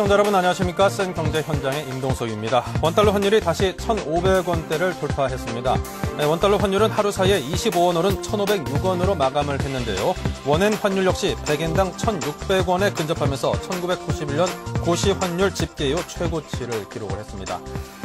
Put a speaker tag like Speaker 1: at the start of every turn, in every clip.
Speaker 1: 시청자 여러분 안녕하십니까? 센 경제 현장의 임동석입니다. 원달러 환율이 다시 1,500원대를 돌파했습니다. 원달러 환율은 하루 사이에 25원 오른 1,506원으로 마감을 했는데요. 원엔 환율 역시 100엔당 1,600원에 근접하면서 1991년 고시 환율 집계 이후 최고치를 기록을 했습니다.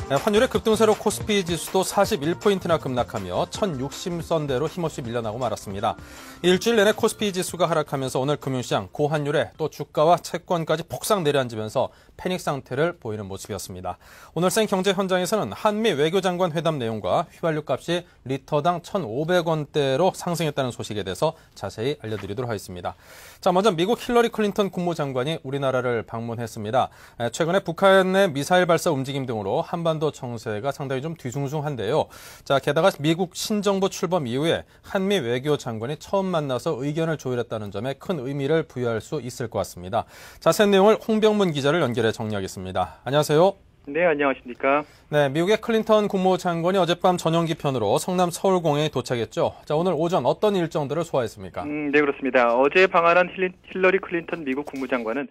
Speaker 1: 환율의 급등세로 코스피 지수도 41포인트나 급락하며 1,060선대로 힘없이 밀려나고 말았습니다. 일주일 내내 코스피 지수가 하락하면서 오늘 금융시장 고환율에 또 주가와 채권까지 폭삭 내려앉으면서 패닉 상태를 보이는 모습이었습니다. 오늘 센 경제 현장에서는 한미 외교장관 회담 내용과 휘발유 값이 리터당 1,500원대로 상승했다는 소식에 대해서 자세히 알려드리도록 하겠습니다. 자, 먼저 미국 힐러리 클린턴 국무장관이 우리나라를 방문했습니다. 최근에 북한의 미사일 발사 움직임 등으로 한반도 정세가 상당히 좀 뒤숭숭한데요. 자, 게다가 미국 신정부 출범 이후에 한미 외교장관이 처음 만나서 의견을 조율했다는 점에 큰 의미를 부여할 수 있을 것 같습니다. 자세한 내용을 홍병문 기자를 연결해 정리하겠습니다. 안녕하세요.
Speaker 2: 네, 안녕하십니까.
Speaker 1: 네, 미국의 클린턴 국무장관이 어젯밤 전용기편으로 성남 서울공항에 도착했죠. 자, 오늘 오전 어떤 일정들을 소화했습니까?
Speaker 2: 네, 그렇습니다. 어제 방한한 힐러리 클린턴 미국 국무장관은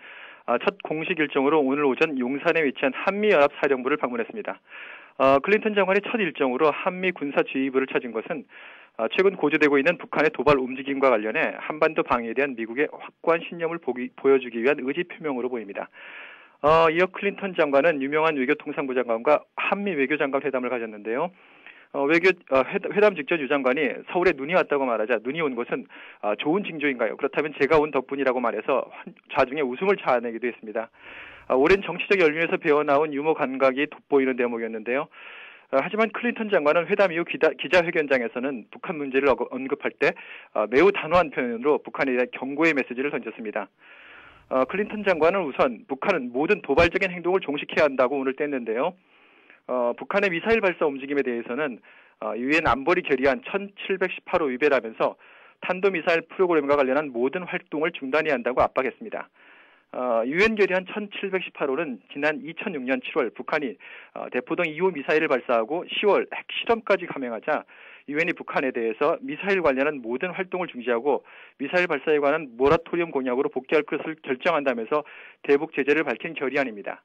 Speaker 2: 첫 공식 일정으로 오늘 오전 용산에 위치한 한미연합사령부를 방문했습니다. 클린턴 장관이 첫 일정으로 한미 군사지휘부를 찾은 것은 최근 고조되고 있는 북한의 도발 움직임과 관련해 한반도 방위에 대한 미국의 확고한 신념을 보여주기 위한 의지 표명으로 보입니다. 이어 클린턴 장관은 유명한 외교통상부 장관과 한미 외교장관 회담을 가졌는데요. 회담 직전 유 장관이 서울에 눈이 왔다고 말하자 눈이 온 것은 좋은 징조인가요? 그렇다면 제가 온 덕분이라고 말해서 자중에 웃음을 자아내기도 했습니다. 오랜 정치적 연륜에서 배어나온 유머 감각이 돋보이는 대목이었는데요. 하지만 클린턴 장관은 회담 이후 기자회견장에서는 북한 문제를 언급할 때 매우 단호한 표현으로 북한에 대한 경고의 메시지를 던졌습니다. 클린턴 장관은 우선 북한은 모든 도발적인 행동을 종식해야 한다고 오늘 뗐는데요. 북한의 미사일 발사 움직임에 대해서는 유엔 안보리 결의안 1718호 위배를 하면서 탄도미사일 프로그램과 관련한 모든 활동을 중단해야 한다고 압박했습니다. 유엔 결의안 1718호는 지난 2006년 7월 북한이 대포동 2호 미사일을 발사하고 10월 핵실험까지 감행하자 유엔이 북한에 대해서 미사일 관련한 모든 활동을 중지하고 미사일 발사에 관한 모라토리엄 공약으로 복귀할 것을 결정한다면서 대북 제재를 밝힌 결의안입니다.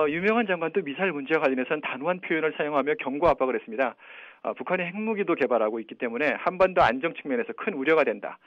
Speaker 2: 유명한 장관도 미사일 문제와 관련해서는 단호한 표현을 사용하며 경고 압박을 했습니다. 북한이 핵무기도 개발하고 있기 때문에 한반도 안정 측면에서 큰 우려가 된다.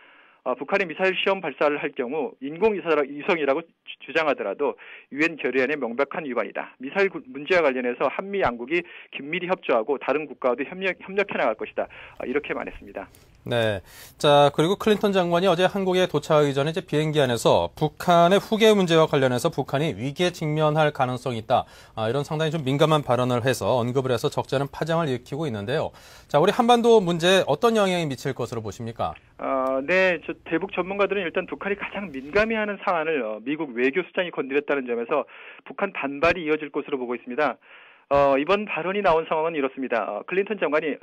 Speaker 2: 북한이 미사일 시험 발사를 할 경우 인공위성이라고 주장하더라도 유엔 결의안의 명백한 위반이다. 미사일 문제와 관련해서 한미 양국이 긴밀히 협조하고 다른 국가와도 협력해 나갈 것이다. 이렇게 말했습니다.
Speaker 1: 네. 자, 그리고 클린턴 장관이 어제 한국에 도착하기 전에 이제 비행기 안에서 북한의 후계 문제와 관련해서 북한이 위기에 직면할 가능성이 있다. 이런 상당히 좀 민감한 발언을 해서 언급을 해서 적잖은 파장을 일으키고 있는데요. 자, 우리 한반도 문제에 어떤 영향이 미칠 것으로 보십니까?
Speaker 2: 네, 대북 전문가들은 일단 북한이 가장 민감해하는 사안을 미국 외교수장이 건드렸다는 점에서 북한 반발이 이어질 것으로 보고 있습니다. 이번 발언이 나온 상황은 이렇습니다. 클린턴 장관이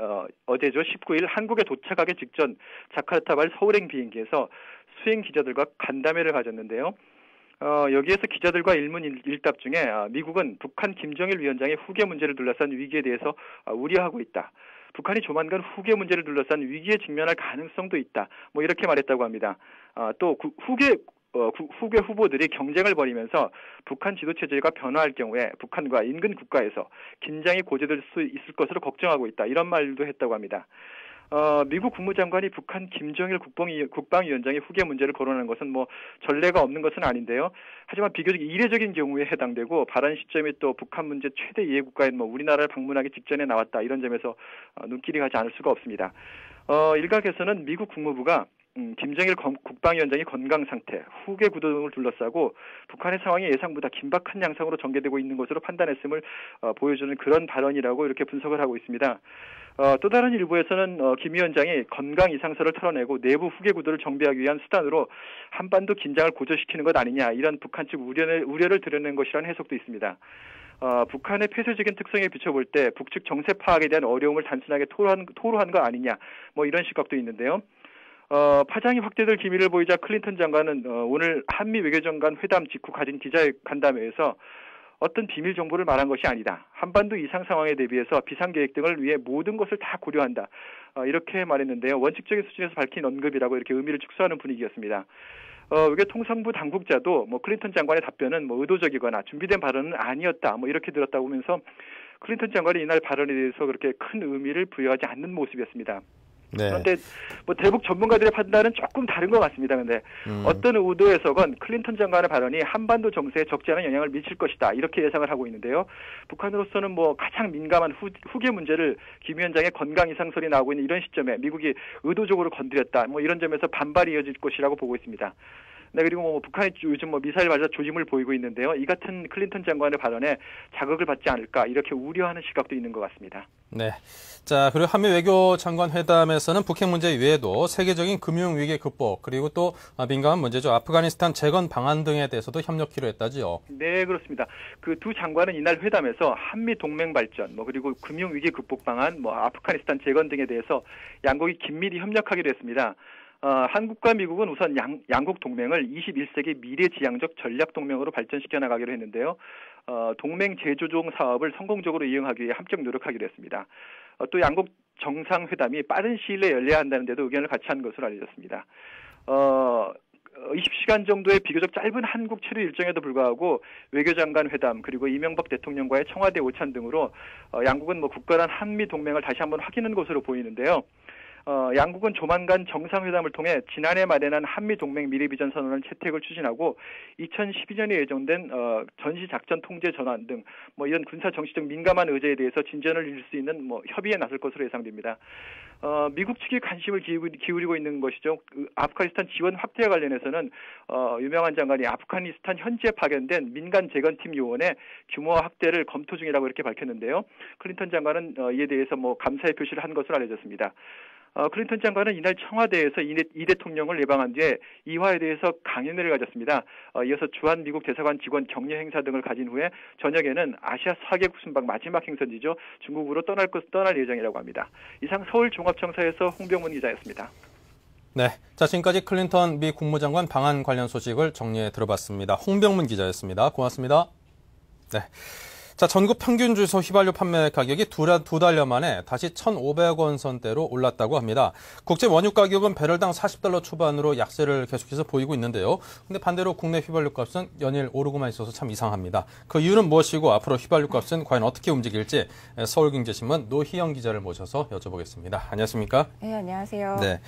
Speaker 2: 어제죠 19일 한국에 도착하기 직전 자카르타발 서울행 비행기에서 수행 기자들과 간담회를 가졌는데요. 여기에서 기자들과 일문일답 중에 미국은 북한 김정일 위원장의 후계 문제를 둘러싼 위기에 대해서 우려하고 있다. 북한이 조만간 후계 문제를 둘러싼 위기에 직면할 가능성도 있다. 뭐 이렇게 말했다고 합니다. 또 후계 후보들이 경쟁을 벌이면서 북한 지도 체제가 변화할 경우에 북한과 인근 국가에서 긴장이 고조될 수 있을 것으로 걱정하고 있다. 이런 말도 했다고 합니다. 미국 국무장관이 북한 김정일 국방위원장의 후계 문제를 거론하는 것은 뭐 전례가 없는 것은 아닌데요. 하지만 비교적 이례적인 경우에 해당되고 발언 시점이 또 북한 문제 최대 이해 국가인 우리나라를 방문하기 직전에 나왔다. 이런 점에서 눈길이 가지 않을 수가 없습니다. 일각에서는 미국 국무부가 김정일 국방위원장의 건강 상태, 후계 구도 등을 둘러싸고 북한의 상황이 예상보다 긴박한 양상으로 전개되고 있는 것으로 판단했음을 보여주는 그런 발언이라고 이렇게 분석을 하고 있습니다. 또 다른 일부에서는 김 위원장이 건강 이상설을 털어내고 내부 후계 구도를 정비하기 위한 수단으로 한반도 긴장을 고조시키는 것 아니냐 이런 북한 측 우려를 드러낸 것이라는 해석도 있습니다. 북한의 폐쇄적인 특성에 비춰볼 때 북측 정세 파악에 대한 어려움을 단순하게 토로한 거 아니냐 뭐 이런 시각도 있는데요. 파장이 확대될 기미를 보이자 클린턴 장관은 오늘 한미 외교장관 회담 직후 가진 기자간담회에서 어떤 비밀 정보를 말한 것이 아니다. 한반도 이상 상황에 대비해서 비상계획 등을 위해 모든 것을 다 고려한다. 이렇게 말했는데요. 원칙적인 수준에서 밝힌 언급이라고 이렇게 의미를 축소하는 분위기였습니다. 외교통상부 당국자도 뭐 클린턴 장관의 답변은 뭐 의도적이거나 준비된 발언은 아니었다. 뭐 이렇게 들었다고 하면서 클린턴 장관이 이날 발언에 대해서 그렇게 큰 의미를 부여하지 않는 모습이었습니다.
Speaker 1: 네.
Speaker 2: 그런데 뭐 대북 전문가들의 판단은 조금 다른 것 같습니다. 그런데 어떤 의도에서건 클린턴 장관의 발언이 한반도 정세에 적지 않은 영향을 미칠 것이다. 이렇게 예상을 하고 있는데요. 북한으로서는 뭐 가장 민감한 후계 문제를 김 위원장의 건강 이상 설이 나오고 있는 이런 시점에 미국이 의도적으로 건드렸다. 뭐 이런 점에서 반발이 이어질 것이라고 보고 있습니다. 네, 그리고 뭐 북한이 요즘 뭐 미사일 발사 조짐을 보이고 있는데요. 이 같은 클린턴 장관의 발언에 자극을 받지 않을까 이렇게 우려하는 시각도 있는 것 같습니다.
Speaker 1: 네. 자, 그리고 한미 외교장관 회담에서는 북핵 문제 외에도 세계적인 금융위기 극복 그리고 또 민감한 문제죠. 아프가니스탄 재건 방안 등에 대해서도 협력키로 했다지요.
Speaker 2: 네, 그렇습니다. 그 두 장관은 이날 회담에서 한미 동맹 발전, 뭐 그리고 금융위기 극복 방안, 뭐 아프가니스탄 재건 등에 대해서 양국이 긴밀히 협력하기로 했습니다. 한국과 미국은 우선 양국 동맹을 21세기 미래지향적 전략동맹으로 발전시켜 나가기로 했는데요. 동맹 제조종 사업을 성공적으로 이행하기 위해 함께 노력하기로 했습니다. 또 양국 정상회담이 빠른 시일 내에 열려야 한다는 데도 의견을 같이 한 것으로 알려졌습니다. 20시간 정도의 비교적 짧은 한국 체류 일정에도 불구하고 외교장관 회담 그리고 이명박 대통령과의 청와대 오찬 등으로 양국은 뭐 굳건한 한미 동맹을 다시 한번 확인한 것으로 보이는데요. 양국은 조만간 정상회담을 통해 지난해 마련한 한미동맹 미래비전 선언을 채택을 추진하고 2012년에 예정된 전시작전 통제 전환 등 뭐 이런 군사 정치적 민감한 의제에 대해서 진전을 이룰 수 있는 뭐 협의에 나설 것으로 예상됩니다. 미국 측이 관심을 기울이고 있는 것이죠. 아프가니스탄 지원 확대와 관련해서는 유명한 장관이 아프가니스탄 현지에 파견된 민간 재건팀 요원의 규모와 확대를 검토 중이라고 이렇게 밝혔는데요. 클린턴 장관은 이에 대해서 뭐 감사의 표시를 한 것으로 알려졌습니다. 클린턴 장관은 이날 청와대에서 이 대통령을 예방한 뒤에 이화에 대해서 강연회를 가졌습니다. 이어서 주한 미국 대사관 직원 격려 행사 등을 가진 후에 저녁에는 아시아 4개국 순방 마지막 행선지죠. 중국으로 떠날 예정이라고 합니다. 이상 서울종합청사에서 홍병문 기자였습니다.
Speaker 1: 네, 자 지금까지 클린턴 미 국무장관 방한 관련 소식을 정리해 들어봤습니다. 홍병문 기자였습니다. 고맙습니다. 네. 자, 전국 평균 주유소 휘발유 판매 가격이 두 달여 만에 다시 1,500원 선대로 올랐다고 합니다. 국제 원유 가격은 배럴당 $40 초반으로 약세를 계속해서 보이고 있는데요. 근데 반대로 국내 휘발유 값은 연일 오르고만 있어서 참 이상합니다. 그 이유는 무엇이고 앞으로 휘발유 값은 과연 어떻게 움직일지 서울경제신문 노희영 기자를 모셔서 여쭤보겠습니다. 안녕하십니까?
Speaker 3: 네, 안녕하세요.
Speaker 1: 네.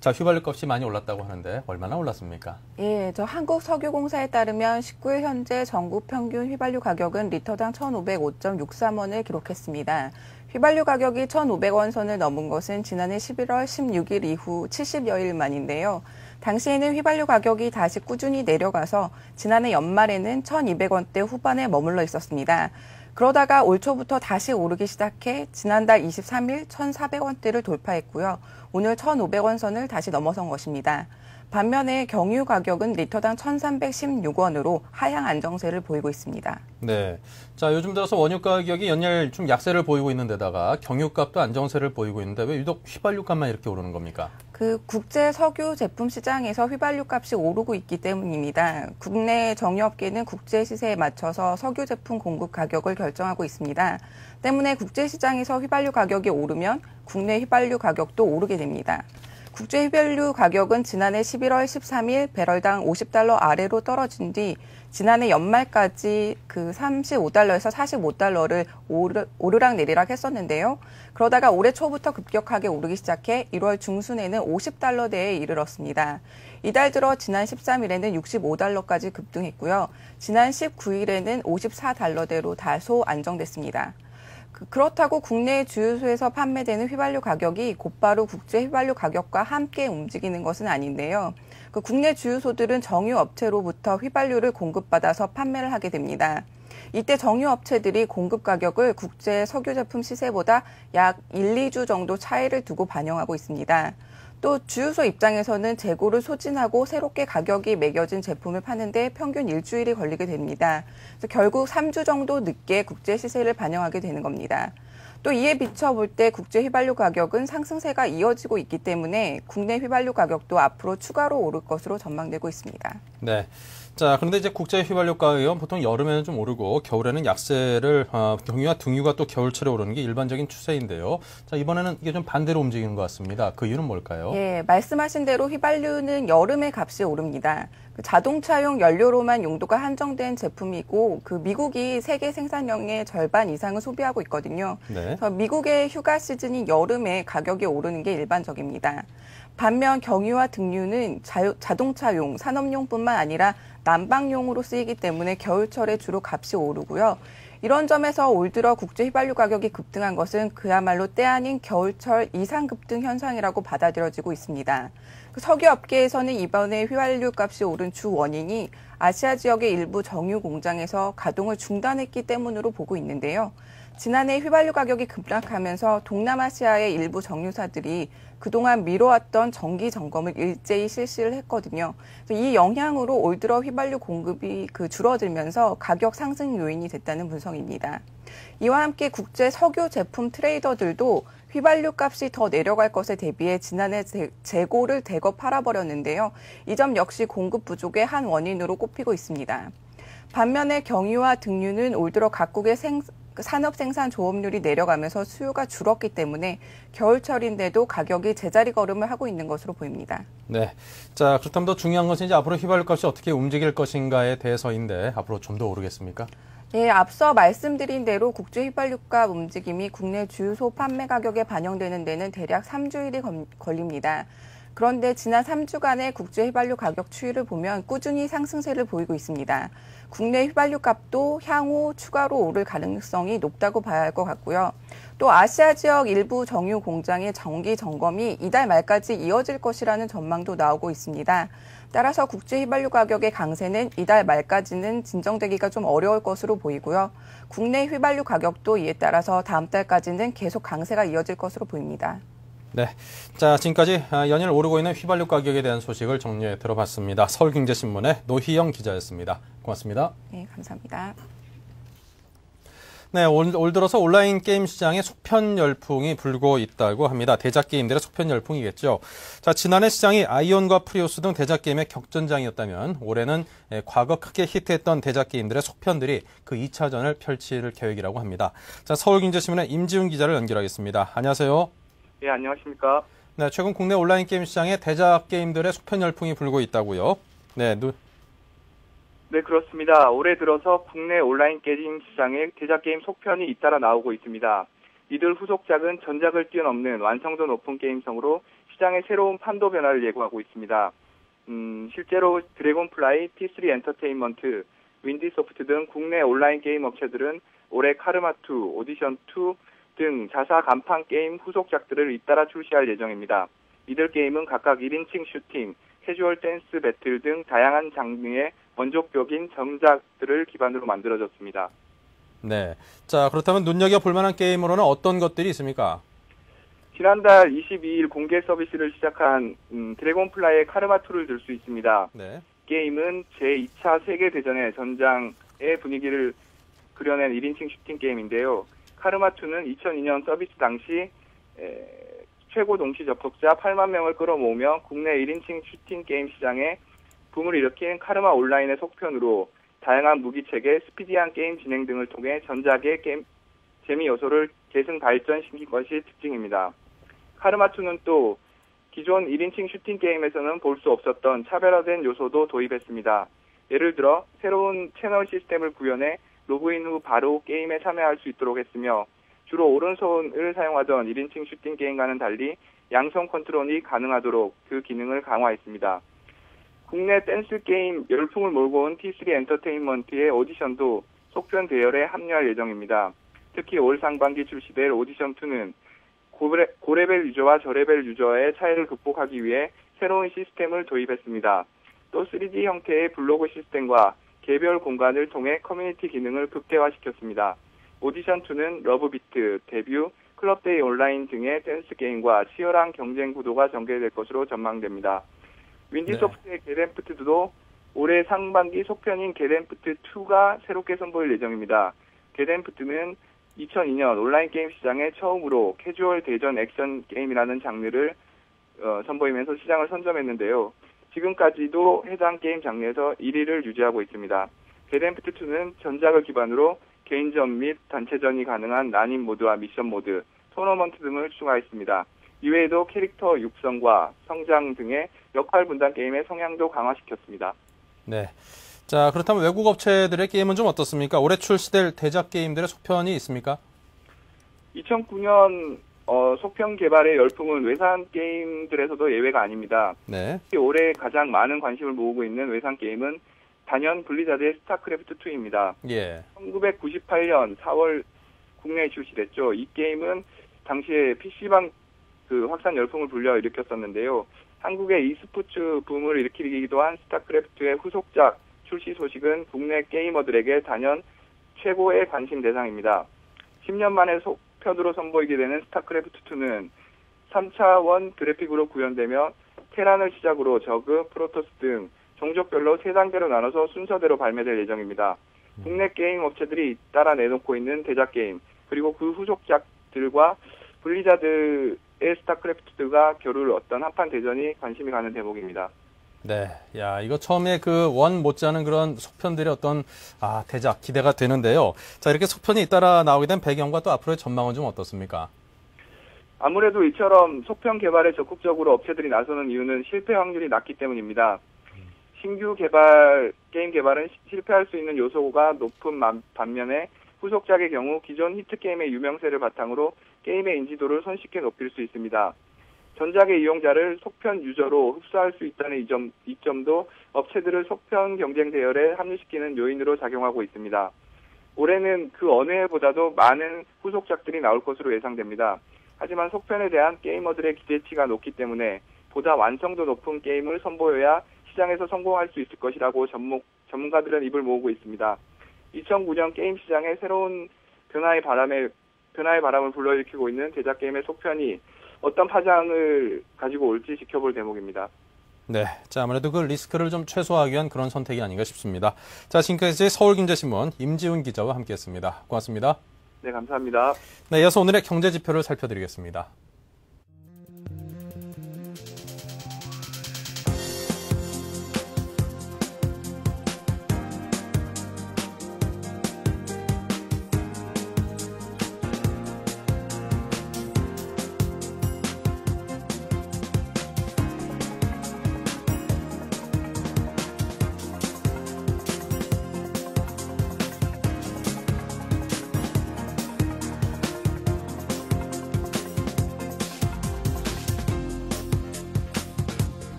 Speaker 1: 자, 휘발유 값이 많이 올랐다고 하는데 얼마나 올랐습니까?
Speaker 3: 예, 한국석유공사에 따르면 19일 현재 전국 평균 휘발유 가격은 리터당 1,505.63원을 기록했습니다. 휘발유 가격이 1,500원 선을 넘은 것은 지난해 11월 16일 이후 70여일 만인데요. 당시에는 휘발유 가격이 다시 꾸준히 내려가서 지난해 연말에는 1,200원대 후반에 머물러 있었습니다. 그러다가 올 초부터 다시 오르기 시작해 지난달 23일 1,400원대를 돌파했고요. 오늘 1,500원 선을 다시 넘어선 것입니다. 반면에 경유 가격은 리터당 1,316원으로 하향 안정세를 보이고 있습니다.
Speaker 1: 네. 자, 요즘 들어서 원유 가격이 연일 좀 약세를 보이고 있는 데다가 경유값도 안정세를 보이고 있는데 왜 유독 휘발유 값만 이렇게 오르는 겁니까?
Speaker 3: 국제 석유 제품 시장에서 휘발유 값이 오르고 있기 때문입니다. 국내 정유업계는 국제 시세에 맞춰서 석유 제품 공급 가격을 결정하고 있습니다. 때문에 국제 시장에서 휘발유 가격이 오르면 국내 휘발유 가격도 오르게 됩니다. 국제 휘발유 가격은 지난해 11월 13일 배럴당 $50 아래로 떨어진 뒤 지난해 연말까지 35달러에서 45달러를 오르락 내리락 했었는데요. 그러다가 올해 초부터 급격하게 오르기 시작해 1월 중순에는 $50대에 이르렀습니다. 이달 들어 지난 13일에는 $65까지 급등했고요. 지난 19일에는 $54대로 다소 안정됐습니다. 그렇다고 국내 주유소에서 판매되는 휘발유 가격이 곧바로 국제 휘발유 가격과 함께 움직이는 것은 아닌데요. 국내 주유소들은 정유업체로부터 휘발유를 공급받아서 판매를 하게 됩니다. 이때 정유업체들이 공급 가격을 국제 석유 제품 시세보다 약 1, 2주 정도 차이를 두고 반영하고 있습니다. 또 주유소 입장에서는 재고를 소진하고 새롭게 가격이 매겨진 제품을 파는데 평균 일주일이 걸리게 됩니다. 그래서 결국 3주 정도 늦게 국제 시세를 반영하게 되는 겁니다. 또 이에 비춰볼 때 국제 휘발유 가격은 상승세가 이어지고 있기 때문에 국내 휘발유 가격도 앞으로 추가로 오를 것으로 전망되고 있습니다.
Speaker 1: 네. 자, 그런데 이제 국제 휘발유 가격은 보통 여름에는 좀 오르고 겨울에는 약세를 경유와 등유가 또 겨울철에 오르는 게 일반적인 추세인데요. 자, 이번에는 이게 좀 반대로 움직이는 것 같습니다. 그 이유는 뭘까요?
Speaker 3: 예, 말씀하신 대로 휘발유는 여름에 값이 오릅니다. 자동차용 연료로만 용도가 한정된 제품이고 그 미국이 세계 생산량의 절반 이상을 소비하고 있거든요.
Speaker 1: 네.
Speaker 3: 그래서 미국의 휴가 시즌인 여름에 가격이 오르는 게 일반적입니다. 반면 경유와 등유는 자동차용, 산업용뿐만 아니라 난방용으로 쓰이기 때문에 겨울철에 주로 값이 오르고요. 이런 점에서 올 들어 국제 휘발유 가격이 급등한 것은 그야말로 때 아닌 겨울철 이상 급등 현상이라고 받아들여지고 있습니다. 석유 업계에서는 이번에 휘발유 값이 오른 주 원인이 아시아 지역의 일부 정유 공장에서 가동을 중단했기 때문으로 보고 있는데요. 지난해 휘발유 가격이 급락하면서 동남아시아의 일부 정유사들이 그동안 미뤄왔던 정기 점검을 일제히 실시를 했거든요. 이 영향으로 올 들어 휘발유 공급이 줄어들면서 가격 상승 요인이 됐다는 분석입니다. 이와 함께 국제 석유 제품 트레이더들도 휘발유 값이 더 내려갈 것에 대비해 지난해 재고를 대거 팔아버렸는데요. 이 점 역시 공급 부족의 한 원인으로 꼽히고 있습니다. 반면에 경유와 등유는 올 들어 각국의 산업 생산 조업률이 내려가면서 수요가 줄었기 때문에 겨울철인데도 가격이 제자리 걸음을 하고 있는 것으로 보입니다.
Speaker 1: 네. 자, 그렇다면 더 중요한 것은 이제 앞으로 휘발유 값이 어떻게 움직일 것인가에 대해서인데 앞으로 좀 더 오르겠습니까?
Speaker 3: 예, 앞서 말씀드린 대로 국제 휘발유값 움직임이 국내 주유소 판매 가격에 반영되는 데는 대략 3주일이 걸립니다. 그런데 지난 3주간의 국제 휘발유 가격 추이를 보면 꾸준히 상승세를 보이고 있습니다. 국내 휘발유 값도 향후 추가로 오를 가능성이 높다고 봐야 할 것 같고요. 또 아시아 지역 일부 정유 공장의 정기 점검이 이달 말까지 이어질 것이라는 전망도 나오고 있습니다. 따라서 국제 휘발유 가격의 강세는 이달 말까지는 진정되기가 좀 어려울 것으로 보이고요. 국내 휘발유 가격도 이에 따라서 다음 달까지는 계속 강세가 이어질 것으로 보입니다.
Speaker 1: 네. 자, 지금까지 연일 오르고 있는 휘발유 가격에 대한 소식을 정리해 들어봤습니다. 서울경제신문의 노희영 기자였습니다. 고맙습니다.
Speaker 3: 네, 감사합니다.
Speaker 1: 네, 올 들어서 온라인 게임 시장에 속편 열풍이 불고 있다고 합니다. 대작 게임들의 속편 열풍이겠죠. 자, 지난해 시장이 아이온과 프리우스 등 대작 게임의 격전장이었다면 올해는 과거 크게 히트했던 대작 게임들의 속편들이 그 2차전을 펼칠 계획이라고 합니다. 자, 서울경제신문의 임지훈 기자를 연결하겠습니다. 안녕하세요.
Speaker 2: 예, 안녕하십니까.
Speaker 1: 네, 최근 국내 온라인 게임 시장에 대작 게임들의 속편 열풍이 불고 있다고요. 네,
Speaker 2: 네, 그렇습니다. 올해 들어서 국내 온라인 게임 시장에 대작 게임 속편이 잇따라 나오고 있습니다. 이들 후속작은 전작을 뛰어넘는 완성도 높은 게임성으로 시장의 새로운 판도 변화를 예고하고 있습니다. 실제로 드래곤플라이, T3 엔터테인먼트, 윈디소프트 등 국내 온라인 게임 업체들은 올해 카르마2, 오디션2 등 자사 간판 게임 후속작들을 잇따라 출시할 예정입니다. 이들 게임은 각각 1인칭 슈팅, 캐주얼 댄스 배틀 등 다양한 장르의 원조격인 전작들을 기반으로 만들어졌습니다.
Speaker 1: 네. 자, 그렇다면 눈여겨볼 만한 게임으로는 어떤 것들이 있습니까?
Speaker 2: 지난달 22일 공개 서비스를 시작한 드래곤플라이의 카르마2를 들 수 있습니다.
Speaker 1: 네.
Speaker 2: 게임은 제2차 세계대전의 전장의 분위기를 그려낸 1인칭 슈팅 게임인데요. 카르마2는 2002년 서비스 당시 최고 동시 접속자 8만 명을 끌어모으며 국내 1인칭 슈팅 게임 시장에 붐을 일으킨 카르마 온라인의 속편으로 다양한 무기체계, 스피디한 게임 진행 등을 통해 전작의 게임 재미 요소를 계승 발전시킨 것이 특징입니다. 카르마2는 또 기존 1인칭 슈팅 게임에서는 볼 수 없었던 차별화된 요소도 도입했습니다. 예를 들어 새로운 채널 시스템을 구현해 로그인 후 바로 게임에 참여할 수 있도록 했으며 주로 오른손을 사용하던 1인칭 슈팅 게임과는 달리 양손 컨트롤이 가능하도록 그 기능을 강화했습니다. 국내 댄스 게임 열풍을 몰고 온 T3 엔터테인먼트의 오디션도 속편 대열에 합류할 예정입니다. 특히 올 상반기 출시될 오디션2는 고레벨 유저와 저레벨 유저의 차이를 극복하기 위해 새로운 시스템을 도입했습니다. 또 3D 형태의 블로그 시스템과 개별 공간을 통해 커뮤니티 기능을 극대화시켰습니다. 오디션2는 러브비트, 데뷔, 클럽데이 온라인 등의 댄스 게임과 치열한 경쟁 구도가 전개될 것으로 전망됩니다. 윈디소프트의 게덴프트도 올해 상반기 속편인 게덴프트2가 새롭게 선보일 예정입니다. 게덴프트는
Speaker 4: 2002년 온라인 게임 시장에 처음으로 캐주얼 대전 액션 게임이라는 장르를 선보이면서 시장을 선점했는데요. 지금까지도 해당 게임 장르에서 1위를 유지하고 있습니다. 데드리프트2는 전작을 기반으로 개인전 및 단체전이 가능한 난임 모드와 미션 모드, 토너먼트 등을 추가했습니다. 이외에도 캐릭터 육성과 성장 등의 역할 분담 게임의 성향도 강화시켰습니다.
Speaker 1: 네. 자, 그렇다면 외국 업체들의 게임은 좀 어떻습니까? 올해 출시될 대작 게임들의 속편이 있습니까?
Speaker 4: 2009년 속편 개발의 열풍은 외산 게임들에서도 예외가 아닙니다.
Speaker 1: 네.
Speaker 4: 올해 가장 많은 관심을 모으고 있는 외산 게임은 단연 블리자드의 스타크래프트2입니다.
Speaker 1: 예.
Speaker 4: 1998년 4월 국내에 출시됐죠. 이 게임은 당시에 PC방 확산 열풍을 불러일으켰었는데요. 한국의 e스포츠 붐을 일으키기도 한 스타크래프트의 후속작 출시 소식은 국내 게이머들에게 단연 최고의 관심 대상입니다. 10년 만에 속편으로 선보이게 되는 스타크래프트2는 3차원 그래픽으로 구현되며 테란을 시작으로 저그, 프로토스 등 종족별로 3단계로 나눠서 순서대로 발매될 예정입니다. 국내 게임 업체들이 따라 내놓고 있는 대작 게임, 그리고 그 후속작들과 블리자드의 스타크래프트2가 겨룰 어떤 한판 대전이 관심이 가는 대목입니다.
Speaker 1: 네. 야, 이거 처음에 그 원 못지않은 그런 속편들의 어떤, 대작, 기대가 되는데요. 자, 이렇게 속편이 잇따라 나오게 된 배경과 또 앞으로의 전망은 좀 어떻습니까?
Speaker 4: 아무래도 이처럼 속편 개발에 적극적으로 업체들이 나서는 이유는 실패 확률이 낮기 때문입니다. 신규 게임 개발은 실패할 수 있는 요소가 높은 반면에 후속작의 경우 기존 히트 게임의 유명세를 바탕으로 게임의 인지도를 손쉽게 높일 수 있습니다. 전작의 이용자를 속편 유저로 흡수할 수 있다는 이점도 업체들을 속편 경쟁 대열에 합류시키는 요인으로 작용하고 있습니다. 올해는 그 어느 해보다도 많은 후속작들이 나올 것으로 예상됩니다. 하지만 속편에 대한 게이머들의 기대치가 높기 때문에 보다 완성도 높은 게임을 선보여야 시장에서 성공할 수 있을 것이라고 전문가들은 입을 모으고 있습니다. 2009년 게임 시장에 새로운 변화의 바람을 불러일으키고 있는 대작 게임의 속편이 어떤 파장을 가지고 올지 지켜볼 대목입니다.
Speaker 1: 네. 자, 아무래도 그 리스크를 좀 최소화하기 위한 그런 선택이 아닌가 싶습니다. 자, 지금까지 서울경제신문 임지훈 기자와 함께했습니다. 고맙습니다.
Speaker 4: 네, 감사합니다.
Speaker 1: 네, 이어서 오늘의 경제 지표를 살펴드리겠습니다.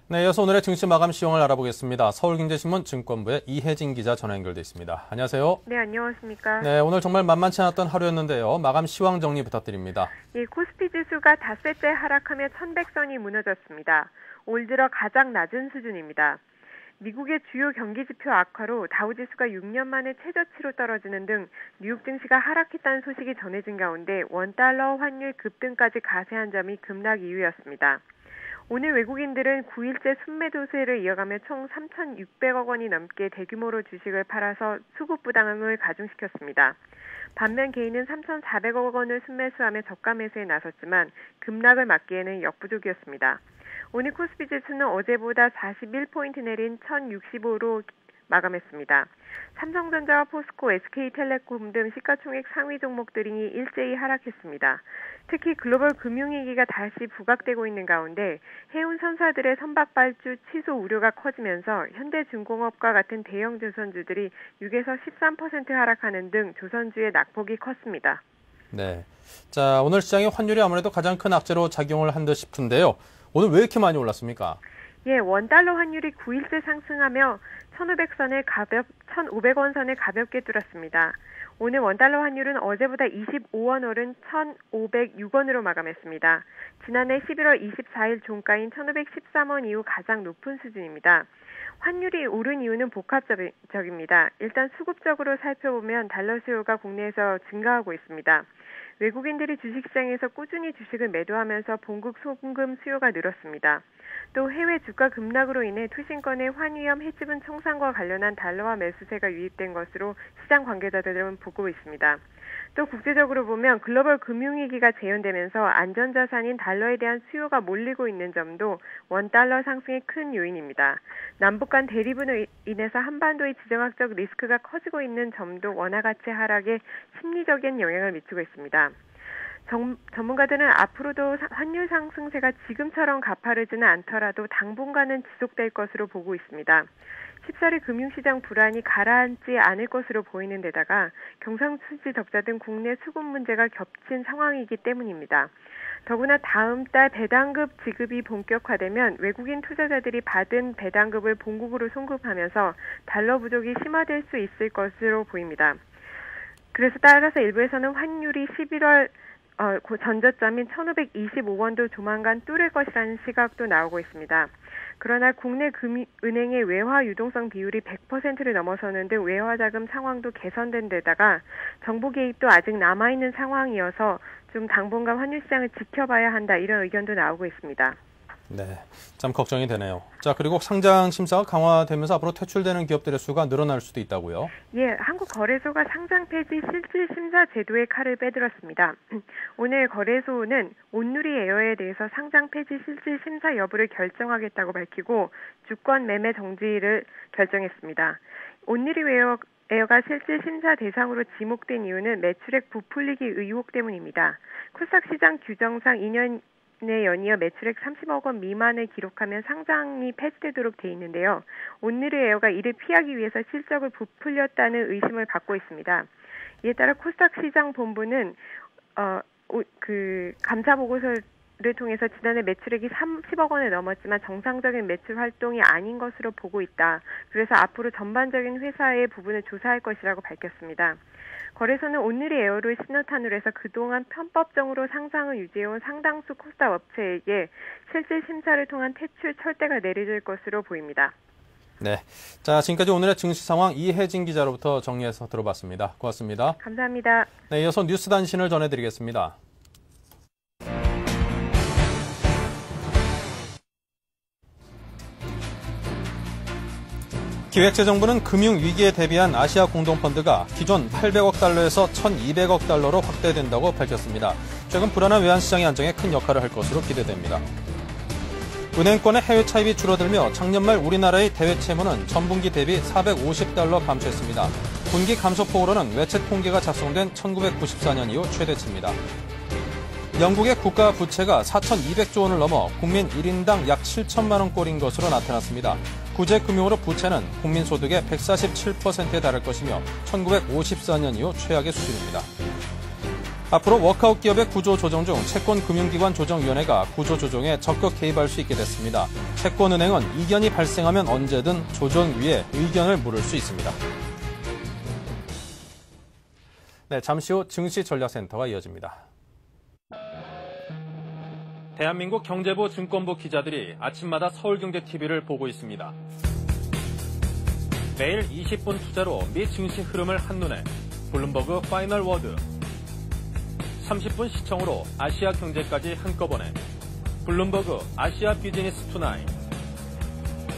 Speaker 1: 네, 이어서 오늘의 증시 마감 시황을 알아보겠습니다. 서울경제신문 증권부의 이혜진 기자 전화 연결돼 있습니다. 안녕하세요.
Speaker 5: 네, 안녕하십니까.
Speaker 1: 네, 오늘 정말 만만치 않았던 하루였는데요. 마감 시황 정리 부탁드립니다.
Speaker 5: 예, 코스피 지수가 닷새째 하락하며 1100선이 무너졌습니다. 올 들어 가장 낮은 수준입니다. 미국의 주요 경기 지표 악화로 다우지수가 6년 만에 최저치로 떨어지는 등 뉴욕 증시가 하락했다는 소식이 전해진 가운데 원달러 환율 급등까지 가세한 점이 급락 이유였습니다. 오늘 외국인들은 9일째 순매도세를 이어가며 총 3,600억 원이 넘게 대규모로 주식을 팔아서 수급 부담을 가중시켰습니다. 반면 개인은 3,400억 원을 순매수하며 저가 매수에 나섰지만 급락을 막기에는 역부족이었습니다. 오늘 코스피 지수는 어제보다 41포인트 내린 1,065로 마감했습니다. 삼성전자와 포스코, SK텔레콤 등 시가총액 상위 종목들이 일제히 하락했습니다. 특히 글로벌 금융위기가 다시 부각되고 있는 가운데 해운 선사들의 선박 발주 취소 우려가 커지면서 현대중공업과 같은 대형 조선주들이 6에서 13% 하락하는 등 조선주의 낙폭이 컸습니다.
Speaker 1: 네, 자 오늘 시장의 환율이 아무래도 가장 큰 악재로 작용을 한 듯 싶은데요. 오늘 왜 이렇게 많이 올랐습니까?
Speaker 5: 예, 원달러 환율이 9일째 상승하며 1,500원 선을 가볍게 뚫었습니다. 오늘 원달러 환율은 어제보다 25원 오른 1,506원으로 마감했습니다. 지난해 11월 24일 종가인 1,513원 이후 가장 높은 수준입니다. 환율이 오른 이유는 복합적입니다. 일단 수급적으로 살펴보면 달러 수요가 국내에서 증가하고 있습니다. 외국인들이 주식시장에서 꾸준히 주식을 매도하면서 본국 송금 수요가 늘었습니다. 또 해외 주가 급락으로 인해 투신권의 환위험 해지분 청산과 관련한 달러화 매수세가 유입된 것으로 시장 관계자들은 보고 있습니다. 또 국제적으로 보면 글로벌 금융위기가 재현되면서 안전자산인 달러에 대한 수요가 몰리고 있는 점도 원달러 상승의 큰 요인입니다. 남북 간 대립으로 인해서 한반도의 지정학적 리스크가 커지고 있는 점도 원화가치 하락에 심리적인 영향을 미치고 있습니다. 전문가들은 앞으로도 환율 상승세가 지금처럼 가파르지는 않더라도 당분간은 지속될 것으로 보고 있습니다. 쉽사리 금융시장 불안이 가라앉지 않을 것으로 보이는 데다가 경상수지 적자 등 국내 수급 문제가 겹친 상황이기 때문입니다. 더구나 다음 달 배당급 지급이 본격화되면 외국인 투자자들이 받은 배당급을 본국으로 송금하면서 달러 부족이 심화될 수 있을 것으로 보입니다. 그래서 따라서 일부에서는 환율이 11월 전저점인 1,525원도 조만간 뚫을 것이라는 시각도 나오고 있습니다. 그러나 국내 은행의 외화 유동성 비율이 100%를 넘어서는 등 외화 자금 상황도 개선된 데다가 정부 개입도 아직 남아있는 상황이어서 좀 당분간 환율 시장을 지켜봐야 한다, 이런 의견도 나오고 있습니다.
Speaker 1: 네, 참 걱정이 되네요. 자, 그리고 상장 심사가 강화되면서 앞으로 퇴출되는 기업들의 수가 늘어날 수도 있다고요?
Speaker 5: 예, 한국거래소가 상장 폐지 실질 심사 제도의 칼을 빼들었습니다. 오늘 거래소는 온누리 에어에 대해서 상장 폐지 실질 심사 여부를 결정하겠다고 밝히고 주권 매매 정지를 결정했습니다. 온누리 에어가 실질 심사 대상으로 지목된 이유는 매출액 부풀리기 의혹 때문입니다. 코스닥 시장 규정상 2년 에 연이어 매출액 30억 원 미만을 기록하면 상장이 폐지되도록 돼 있는데요. 온누리 에어가 이를 피하기 위해서 실적을 부풀렸다는 의심을 받고 있습니다. 이에 따라 코스닥 시장 본부는 감사 보고서를 통해서 지난해 매출액이 30억 원을 넘었지만 정상적인 매출 활동이 아닌 것으로 보고 있다. 그래서 앞으로 전반적인 회사의 부분을 조사할 것이라고 밝혔습니다. 거래소는 온누리 에어를 신호탄으로 해서 그동안 편법적으로 상장을 유지해온 상당수 코스닥 업체에게 실질 심사를 통한 퇴출 철대가 내려질 것으로 보입니다.
Speaker 1: 네, 자, 지금까지 오늘의 증시 상황 이혜진 기자로부터 정리해서 들어봤습니다. 고맙습니다.
Speaker 5: 감사합니다.
Speaker 1: 네, 이어서 뉴스 단신을 전해드리겠습니다. 기획재정부는 금융위기에 대비한 아시아 공동펀드가 기존 800억 달러에서 1,200억 달러로 확대된다고 밝혔습니다. 최근 불안한 외환시장의 안정에 큰 역할을 할 것으로 기대됩니다. 은행권의 해외 차입이 줄어들며 작년 말 우리나라의 대외 채무는 전분기 대비 450달러 감소했습니다. 분기 감소폭으로는 외채 통계가 작성된 1994년 이후 최대치입니다. 영국의 국가 부채가 4,200조 원을 넘어 국민 1인당 약 7천만 원꼴인 것으로 나타났습니다. 구제금융으로 부채는 국민 소득의 147%에 달할 것이며 1954년 이후 최악의 수준입니다. 앞으로 워크아웃 기업의 구조조정 중 채권금융기관조정위원회가 구조조정에 적극 개입할 수 있게 됐습니다. 채권은행은 이견이 발생하면 언제든 조정위에 의견을 물을 수 있습니다. 네, 잠시 후 증시전략센터가 이어집니다. 대한민국 경제부 증권부 기자들이 아침마다 서울경제TV를 보고 있습니다. 매일 20분 투자로 미 증시 흐름을 한눈에 블룸버그 파이널 워드, 30분 시청으로 아시아 경제까지 한꺼번에 블룸버그 아시아 비즈니스 투나잇,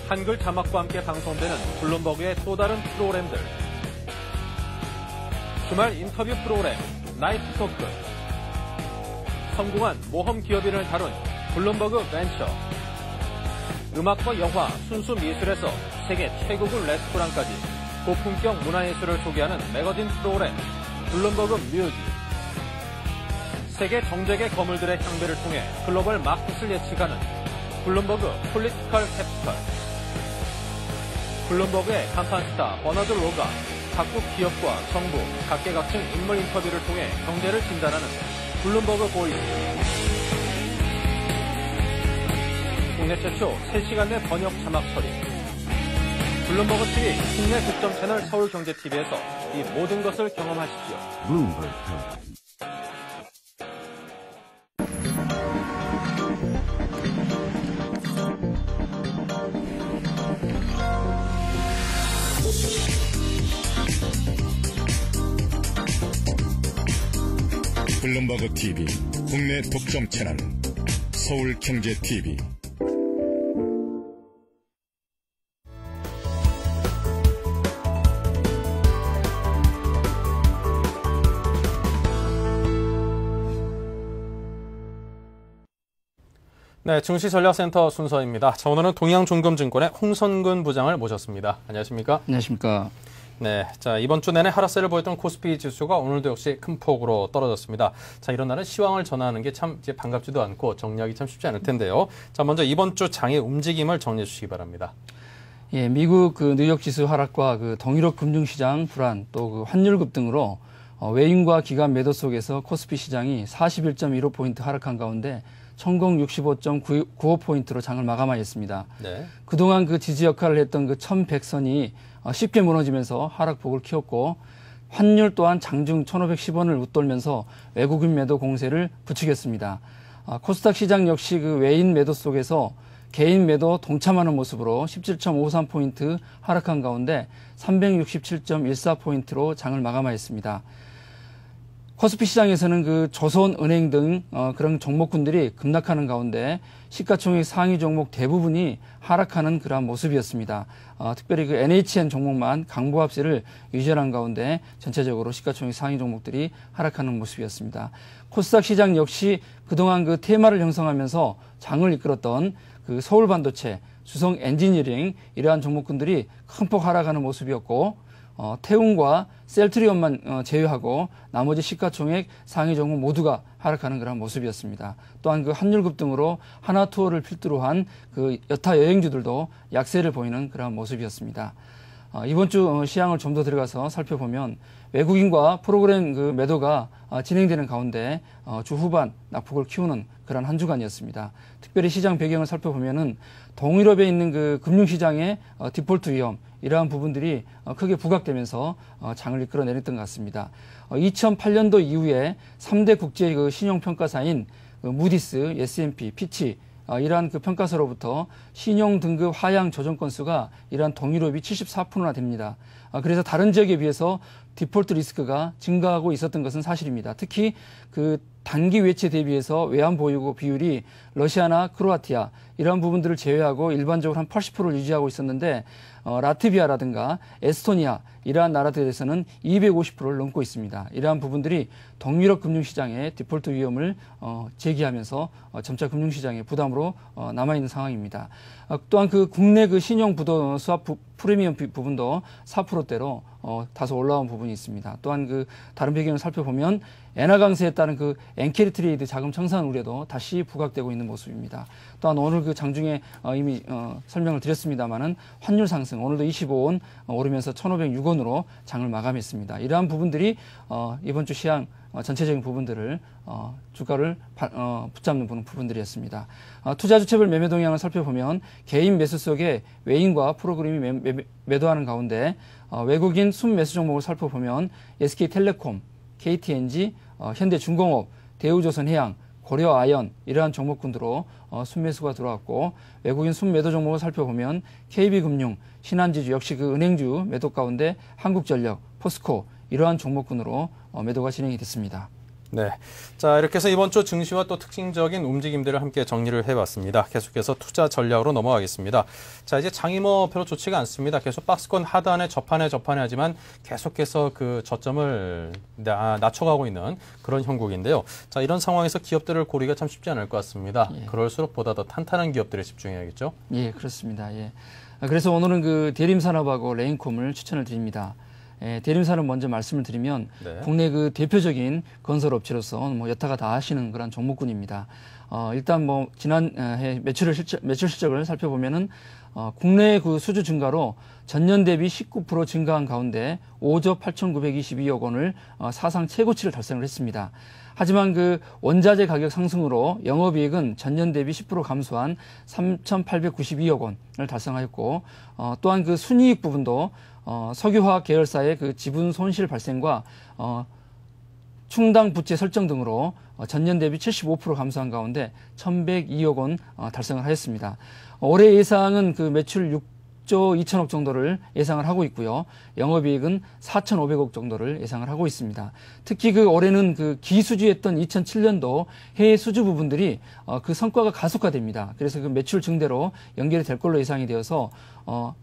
Speaker 1: 한글 자막과 함께 방송되는 블룸버그의 또 다른 프로그램들, 주말 인터뷰 프로그램 나이트 토크, 성공한 모험 기업인을 다룬 블룸버그 벤처, 음악과 영화, 순수 미술에서 세계 최고급 레스토랑까지 고품격 문화예술을 소개하는 매거진 프로그램 블룸버그 뮤직, 세계 정재계 거물들의 향배를 통해 글로벌 마켓을 예측하는 블룸버그 폴리티컬 캐피털, 블룸버그의 간판 스타 버너드 로가 각국 기업과 정부, 각계각층 인물 인터뷰를 통해 경제를 진단하는 블룸버그 보이스, 국내 최초 3시간 내 번역 자막 처리, 블룸버그 TV 국내 득점 채널 서울경제TV에서 이 모든 것을 경험하십시오.
Speaker 6: Bloomberg Time.
Speaker 7: 블룸버그 TV 국내 독점 채널 서울경제TV.
Speaker 1: 네, 증시전략센터 순서입니다. 자, 오늘은 동양중금증권의 홍선근 부장을 모셨습니다. 안녕하십니까?
Speaker 8: 안녕하십니까?
Speaker 1: 네, 자, 이번 주 내내 하락세를 보였던 코스피 지수가 오늘도 역시 큰 폭으로 떨어졌습니다. 자, 이런 날은 시황을 전하는 게 참 반갑지도 않고 정리하기 참 쉽지 않을 텐데요. 자, 먼저 이번 주 장의 움직임을 정리해 주시기 바랍니다.
Speaker 8: 예, 미국 그 뉴욕 지수 하락과 그 동유럽 금융시장 불안 또 그 환율 급등으로 외인과 기관 매도 속에서 코스피 시장이 41.15포인트 하락한 가운데 천공 65.95포인트로 장을 마감하였습니다.
Speaker 1: 네.
Speaker 8: 그동안 그 지지 역할을 했던 그 1100선이 쉽게 무너지면서 하락폭을 키웠고 환율 또한 장중 1510원을 웃돌면서 외국인 매도 공세를 부추겼습니다. 코스닥 시장 역시 그 외인 매도 속에서 개인 매도 동참하는 모습으로 17.53포인트 하락한 가운데 367.14포인트로 장을 마감하였습니다. 코스피 시장에서는 그 조선은행 등 그런 종목군들이 급락하는 가운데 시가총액 상위 종목 대부분이 하락하는 그러한 모습이었습니다. 특별히 그 NHN 종목만 강보합세를 유지하는 가운데 전체적으로 시가총액 상위 종목들이 하락하는 모습이었습니다. 코스닥 시장 역시 그동안 그 테마를 형성하면서 장을 이끌었던 그 서울반도체, 수성 엔지니어링 이러한 종목군들이 큰 폭 하락하는 모습이었고 태웅과 셀트리온만 제외하고 나머지 시가총액 상위 종목 모두가 하락하는 그런 모습이었습니다. 또한 그 환율 급등으로 하나투어를 필두로 한 그 여타 여행주들도 약세를 보이는 그런 모습이었습니다. 이번 주 시황을 좀 더 들어가서 살펴보면 외국인과 프로그램 그 매도가 진행되는 가운데 주 후반 낙폭을 키우는 그런 한 주간이었습니다. 특별히 시장 배경을 살펴보면은 동유럽에 있는 그 금융시장의 디폴트 위험 이러한 부분들이 크게 부각되면서 장을 이끌어내렸던 것 같습니다. 2008년도 이후에 3대 국제 그 신용평가사인 무디스, S&P, 피치 이러한 그 평가서로부터 신용 등급 하향 조정 건수가 이러한 동유럽이 74%나 됩니다. 그래서 다른 지역에 비해서 디폴트 리스크가 증가하고 있었던 것은 사실입니다. 특히 그 단기 외채 대비해서 외환 보유고 비율이 러시아나 크로아티아 이러한 부분들을 제외하고 일반적으로 한 80%를 유지하고 있었는데 라트비아라든가 에스토니아 이러한 나라들에서는 250%를 넘고 있습니다. 이러한 부분들이 동유럽 금융시장의 디폴트 위험을 제기하면서 점차 금융시장의 부담으로 남아있는 상황입니다. 또한 그 국내 그 신용 부도 수합 프리미엄 부분도 4%대로 다소 올라온 부분이 있습니다. 또한 그 다른 배경을 살펴보면 엔화 강세에 따른 그 엔캐리 트레이드 자금 청산 우려도 다시 부각되고 있는 모습입니다. 또한 오늘 그 장중에 이미 설명을 드렸습니다만은 환율 상승 오늘도 25원 오르면서 1,506원으로 장을 마감했습니다. 이러한 부분들이 이번 주 시황 전체적인 부분들을 주가를 붙잡는 부분들이었습니다. 투자주체별 매매 동향을 살펴보면 개인 매수 속에 외인과 프로그램이 매도하는 가운데 외국인 순매수 종목을 살펴보면 SK텔레콤, KTNG, 현대중공업, 대우조선해양, 고려아연 이러한 종목군으로 순매수가 들어왔고 외국인 순매도 종목을 살펴보면 KB금융, 신한지주 역시 그 은행주 매도 가운데 한국전력, 포스코 이러한 종목군으로 매도가 진행이 됐습니다.
Speaker 1: 네. 자, 이렇게 해서 이번 주 증시와 또 특징적인 움직임들을 함께 정리를 해봤습니다. 계속해서 투자 전략으로 넘어가겠습니다. 자, 이제 장이 별로 좋지가 않습니다. 계속 박스권 하단에 접하네 하지만 계속해서 그 저점을 낮춰가고 있는 그런 형국인데요. 자, 이런 상황에서 기업들을 고르기가 참 쉽지 않을 것 같습니다.
Speaker 8: 예.
Speaker 1: 그럴수록 보다 더 탄탄한 기업들에 집중해야겠죠?
Speaker 8: 예, 그렇습니다. 예. 그래서 오늘은 그 대림산업하고 레인콤을 추천을 드립니다. 대림산업 먼저 말씀을 드리면
Speaker 1: 네.
Speaker 8: 국내 그 대표적인 건설업체로서 여타가 다 아시는 그런 종목군입니다. 일단 뭐 지난해 매출 실적을 살펴보면은 국내 그 수주 증가로 전년 대비 19% 증가한 가운데 5조 8,922억 원을 사상 최고치를 달성을 했습니다. 하지만 그 원자재 가격 상승으로 영업이익은 전년 대비 10% 감소한 3,892억 원을 달성하였고, 또한 그 순이익 부분도 석유화학 계열사의 그 지분 손실 발생과 충당 부채 설정 등으로 전년 대비 75% 감소한 가운데 1,102억 원 달성을 하였습니다. 올해 예상은 그 매출 6조 2천억 정도를 예상을 하고 있고요. 영업이익은 4,500억 정도를 예상을 하고 있습니다. 특히 그 올해는 그 기수주였던 2007년도 해외 수주 부분들이 그 성과가 가속화됩니다. 그래서 그 매출 증대로 연결이 될 걸로 예상이 되어서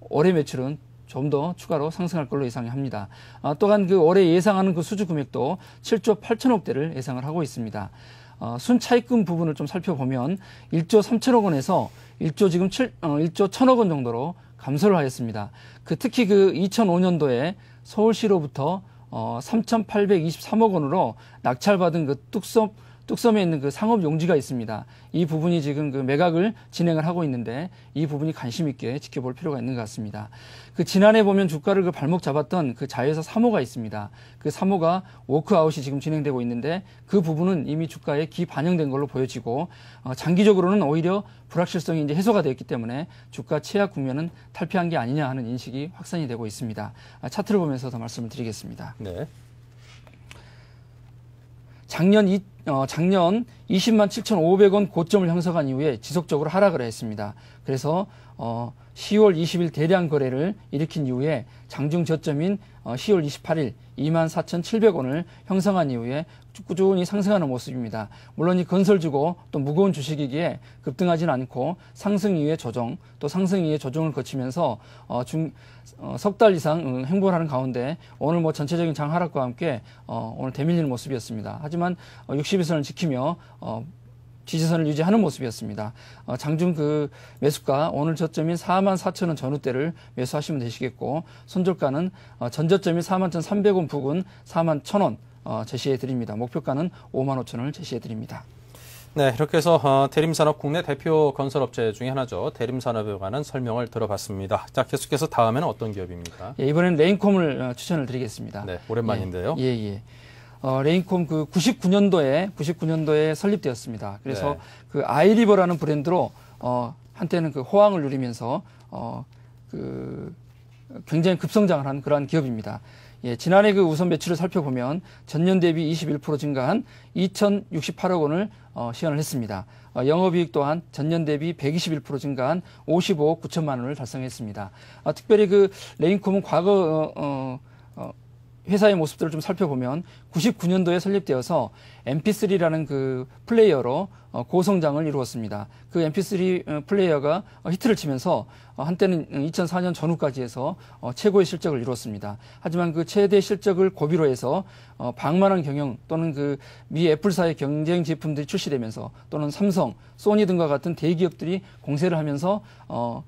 Speaker 8: 올해 매출은 좀 더 추가로 상승할 걸로 예상합니다. 또한 그 올해 예상하는 그 수주 금액도 7조 8천억대를 예상을 하고 있습니다. 순차입금 부분을 좀 살펴보면 1조 3천억 원에서 1조 1,000억 원 정도로 감소를 하였습니다. 특히 그 2005년도에 서울시로부터 3,823억 원으로 낙찰받은 그 뚝섬에 있는 그 상업 용지가 있습니다. 이 부분이 지금 그 매각을 진행을 하고 있는데 이 부분이 관심 있게 지켜볼 필요가 있는 것 같습니다. 그 지난해 보면 주가를 그 발목 잡았던 그 자회사 3호가 있습니다. 그 3호가 워크아웃이 지금 진행되고 있는데 그 부분은 이미 주가에 기반영된 걸로 보여지고 장기적으로는 오히려 불확실성이 이제 해소가 되었기 때문에 주가 최악 국면은 탈피한 게 아니냐 하는 인식이 확산이 되고 있습니다. 차트를 보면서 더 말씀을 드리겠습니다.
Speaker 1: 네.
Speaker 8: 작년 20만 7,500원 고점을 형성한 이후에 지속적으로 하락을 했습니다. 그래서 10월 20일 대량 거래를 일으킨 이후에 장중 저점인 10월 28일 24,700원을 형성한 이후에 꾸준히 상승하는 모습입니다. 물론 이 건설주고 또 무거운 주식이기에 급등하지는 않고 상승 이후에 조정, 또 상승 이후에 조정을 거치면서 석 달 이상 행보를 하는 가운데 오늘 뭐 전체적인 장 하락과 함께 오늘 대밀리는 모습이었습니다. 하지만 60일선을 지키며 지지선을 유지하는 모습이었습니다. 장중 그 매수가 오늘 저점인 44,000원 전후대를 매수하시면 되시겠고, 손절가는 전저점인 41,300원 부근 41,000원 제시해 드립니다. 목표가는 55,000원을 제시해 드립니다.
Speaker 1: 네, 이렇게 해서 대림산업 국내 대표 건설업체 중에 하나죠. 대림산업에 관한 설명을 들어봤습니다. 자, 계속해서 다음에는 어떤 기업입니까?
Speaker 8: 예, 이번엔 레인콤을 추천을 드리겠습니다.
Speaker 1: 네, 오랜만인데요.
Speaker 8: 예. 레인콤 그 99년도에 설립되었습니다. 그래서
Speaker 1: 네.
Speaker 8: 그 아이리버라는 브랜드로 한때는 그 호황을 누리면서 그 굉장히 급성장을 한 그러한 기업입니다. 예, 지난해 그 우선 매출을 살펴보면 전년 대비 21% 증가한 2,068억 원을 시현을 했습니다. 영업이익 또한 전년 대비 121% 증가한 55억 9천만 원을 달성했습니다. 특별히 그 레인콤은 과거 회사의 모습들을 좀 살펴보면 99년도에 설립되어서 MP3라는 그 플레이어로 고성장을 이루었습니다. 그 MP3 플레이어가 히트를 치면서 한때는 2004년 전후까지 해서 최고의 실적을 이루었습니다. 하지만 그 최대 실적을 고비로 해서 방만한 경영 또는 그 미 애플사의 경쟁 제품들이 출시되면서 또는 삼성, 소니 등과 같은 대기업들이 공세를 하면서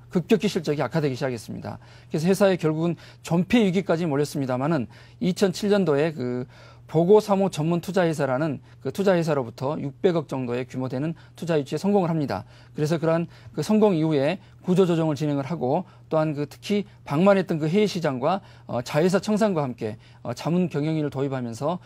Speaker 8: 급격히 실적이 악화되기 시작했습니다. 그래서 회사에 결국은 전폐 위기까지 몰렸습니다만은 2007년도에 그 보고 사모 전문 투자회사라는 그 투자회사로부터 600억 정도의 규모 되는 투자 유치에 성공을 합니다. 그래서 그러한 그 성공 이후에 구조조정을 진행을 하고 또한 그 특히 방만했던 그 해외 시장과 자회사 청산과 함께 자문 경영인을 도입하면서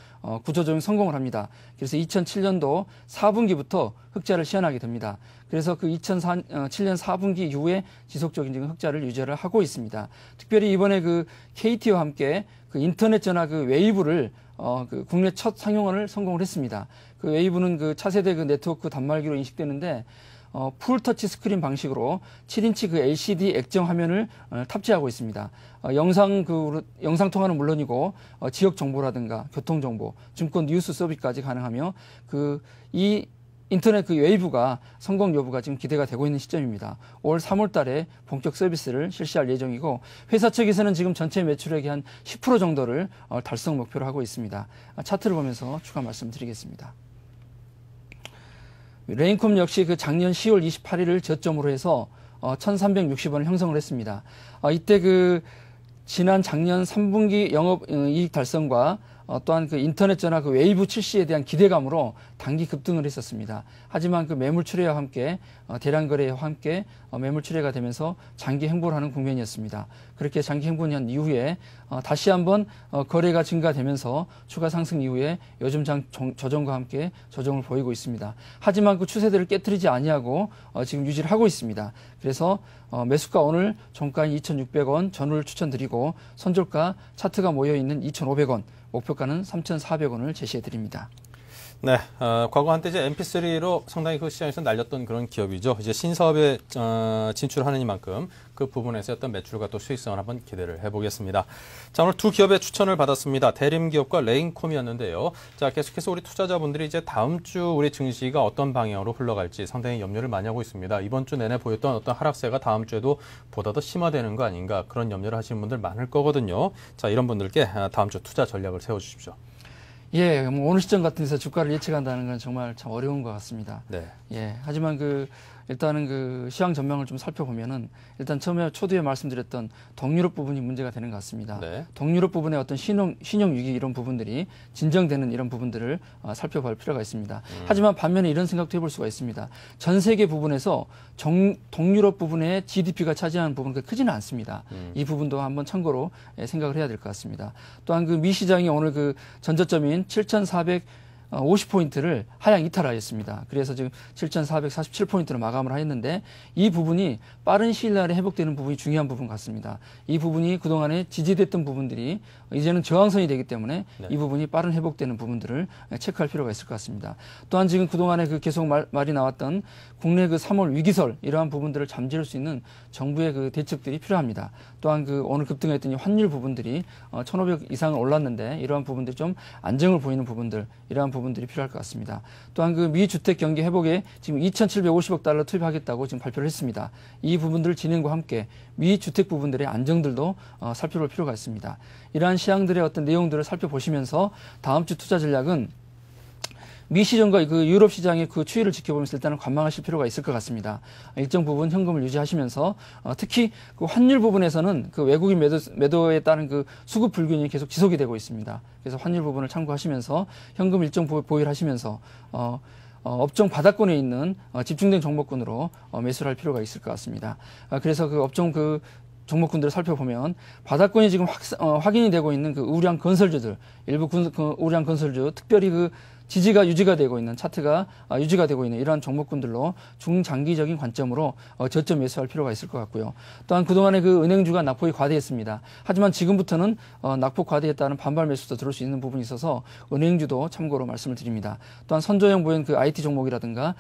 Speaker 8: 구조조정 성공을 합니다. 그래서 2007년도 4분기부터 흑자를 시현하게 됩니다. 그래서 그 2007년 4분기 이후에 지속적인 지금 흑자를 유지를 하고 있습니다. 특별히 이번에 그 KT와 함께 그 인터넷 전화 그 웨이브를 그 국내 첫 상용화를 성공을 했습니다. 그 웨이브는 그 차세대 그 네트워크 단말기로 인식되는데 풀터치 스크린 방식으로 7인치 그 LCD 액정 화면을 탑재하고 있습니다. 영상 통화는 물론이고 지역 정보라든가 교통 정보, 증권 뉴스 서비스까지 가능하며 이 인터넷 그 웨이브가 성공 여부가 지금 기대가 되고 있는 시점입니다. 올 3월 달에 본격 서비스를 실시할 예정이고 회사 측에서는 지금 전체 매출액의 한 10% 정도를 달성 목표로 하고 있습니다. 차트를 보면서 추가 말씀드리겠습니다. 레인콤 역시 그 작년 10월 28일을 저점으로 해서 1,360원을 형성을 했습니다. 이때 그 지난 작년 3분기 영업 이익 달성과 또한 그 인터넷 전화 그 웨이브 출시에 대한 기대감으로 단기 급등을 했었습니다. 하지만 그 매물 출회와 함께 대량 거래와 함께 매물 출회가 되면서 장기 행보를 하는 국면이었습니다. 그렇게 장기 행보한 이후에 다시 한번 거래가 증가되면서 추가 상승 이후에 요즘 장 조정과 함께 조정을 보이고 있습니다. 하지만 그 추세들을 깨트리지 아니하고 지금 유지를 하고 있습니다. 그래서 매수가 오늘 종가인 2,600원 전후를 추천드리고 선저가 차트가 모여있는 2,500원, 목표가는 3,400원을 제시해 드립니다.
Speaker 1: 네, 과거 한때 이제 MP3로 상당히 그 시장에서 날렸던 그런 기업이죠. 이제 신사업에 진출하는 이만큼 그 부분에서 어떤 매출과 또 수익성을 한번 기대를 해보겠습니다. 자, 오늘 두 기업의 추천을 받았습니다. 대림기업과 레인콤이었는데요. 자, 계속해서 우리 투자자분들이 이제 다음 주 우리 증시가 어떤 방향으로 흘러갈지 상당히 염려를 많이 하고 있습니다. 이번 주 내내 보였던 어떤 하락세가 다음 주에도 보다 더 심화되는 거 아닌가 그런 염려를 하시는 분들 많을 거거든요. 자, 이런 분들께 다음 주 투자 전략을 세워주십시오.
Speaker 8: 예, 뭐 어느 시점 같은 데서 주가를 예측한다는 건 정말 참 어려운 것 같습니다.
Speaker 1: 네.
Speaker 8: 예, 하지만 일단은 시황 전망을 좀 살펴보면은 일단 처음에 초두에 말씀드렸던 동유럽 부분이 문제가 되는 것 같습니다.
Speaker 1: 네.
Speaker 8: 동유럽 부분의 어떤 신용 위기 이런 부분들이 진정되는 이런 부분들을 살펴볼 필요가 있습니다. 하지만 반면에 이런 생각도 해볼 수가 있습니다. 전 세계 부분에서 동유럽 부분의 GDP가 차지하는 부분은 크지는 않습니다. 이 부분도 한번 참고로 생각을 해야 될 것 같습니다. 또한 미 시장이 오늘 전저점인 7,450포인트를 하향 이탈하였습니다. 그래서 지금 7,447포인트로 마감을 하였는데 이 부분이 빠른 시일 내에 회복되는 부분이 중요한 부분 같습니다. 이 부분이 그동안에 지지됐던 부분들이 이제는 저항선이 되기 때문에
Speaker 1: 네.
Speaker 8: 이 부분이 빠른 회복되는 부분들을 체크할 필요가 있을 것 같습니다. 또한 지금 그동안에 계속 말이 나왔던 국내 3월 위기설 이러한 부분들을 잠재울 수 있는 정부의 대책들이 필요합니다. 또한 오늘 급등했던 환율 부분들이 1,500 이상을 올랐는데 이러한 부분들이 좀 안정을 보이는 부분들 이러한 부분들이 필요할 것 같습니다. 또한 미 주택 경기 회복에 지금 2,750억 달러 투입하겠다고 지금 발표를 했습니다. 이 부분들 진행과 함께 미 주택 부분들의 안정들도 살펴볼 필요가 있습니다. 이러한 시황들의 어떤 내용들을 살펴보시면서 다음 주 투자 전략은 미 시장과 유럽 시장의 추이를 지켜보면서 일단은 관망하실 필요가 있을 것 같습니다. 일정 부분 현금을 유지하시면서 특히 환율 부분에서는 외국인 매도에 따른 수급 불균이 계속 지속이 되고 있습니다. 그래서 환율 부분을 참고하시면서 현금 일정 보유를 하시면서 업종 바닥권에 있는 집중된 종목군으로 매수를 할 필요가 있을 것 같습니다. 그래서 업종 종목군들을 살펴보면 바닥권이 지금 확인이 되고 있는 우량 건설주들, 일부 우량 건설주, 특별히 지지가 유지가 되고 있는 차트가 유지가 되고 있는 이러한 종목군들로 중장기적인 관점으로 저점 매수할 필요가 있을 것 같고요. 또한 그동안에 은행주가 낙폭이 과대했습니다. 하지만 지금부터는 낙폭 과대에 따른 반발 매수도 들어올 수 있는 부분이 있어서 은행주도 참고로 말씀을 드립니다. 또한 선조형 보행 IT 종목이라든가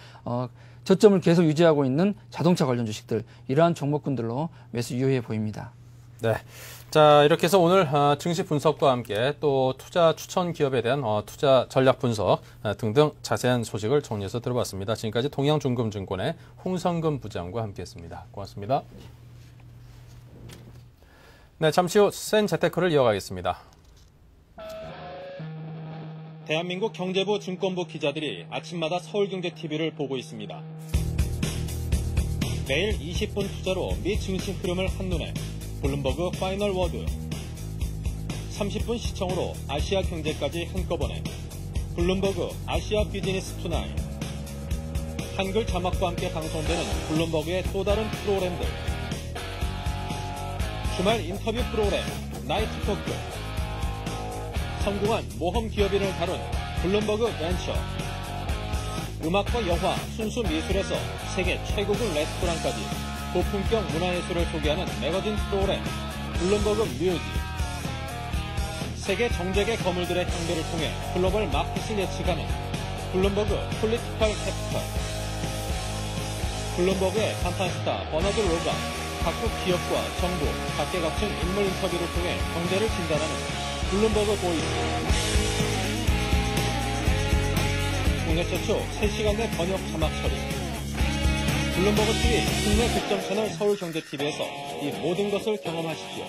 Speaker 8: 저점을 계속 유지하고 있는 자동차 관련 주식들 이러한 종목군들로 매수 유효해 보입니다.
Speaker 1: 네. 자, 이렇게 해서 오늘 증시 분석과 함께 또 투자 추천 기업에 대한 투자 전략 분석 등등 자세한 소식을 정리해서 들어봤습니다. 지금까지 동양중금증권의 홍성금 부장과 함께했습니다. 고맙습니다. 네, 잠시 후 센 재테크를 이어가겠습니다. 대한민국 경제부 증권부 기자들이 아침마다 서울경제TV를 보고 있습니다. 매일 20분 투자로 미 증시 흐름을 한눈에 블룸버그 파이널 워드 30분 시청으로 아시아 경제까지 한꺼번에 블룸버그 아시아 비즈니스 투나잇 한글 자막과 함께 방송되는 블룸버그의 또 다른 프로그램들 주말 인터뷰 프로그램 나이트 토크 성공한 모험 기업인을 다룬 블룸버그 벤처 음악과 영화, 순수 미술에서 세계 최고급 레스토랑까지 고품격 문화예술을 소개하는 매거진 프로그램 블룸버그 뮤직 세계 정재계 거물들의 향배를 통해 글로벌 마켓을 예측하는 블룸버그 폴리티컬 캐피탈 블룸버그의 간판스타 버나드 로가 각국 기업과 정부, 각계각층 인물 인터뷰를 통해 경제를 진단하는 블룸버그 보이스 국내 최초 3시간 내 번역 자막 처리 블룸버그 TV 국내 독점 채널 서울경제TV에서 이 모든 것을 경험하십시오.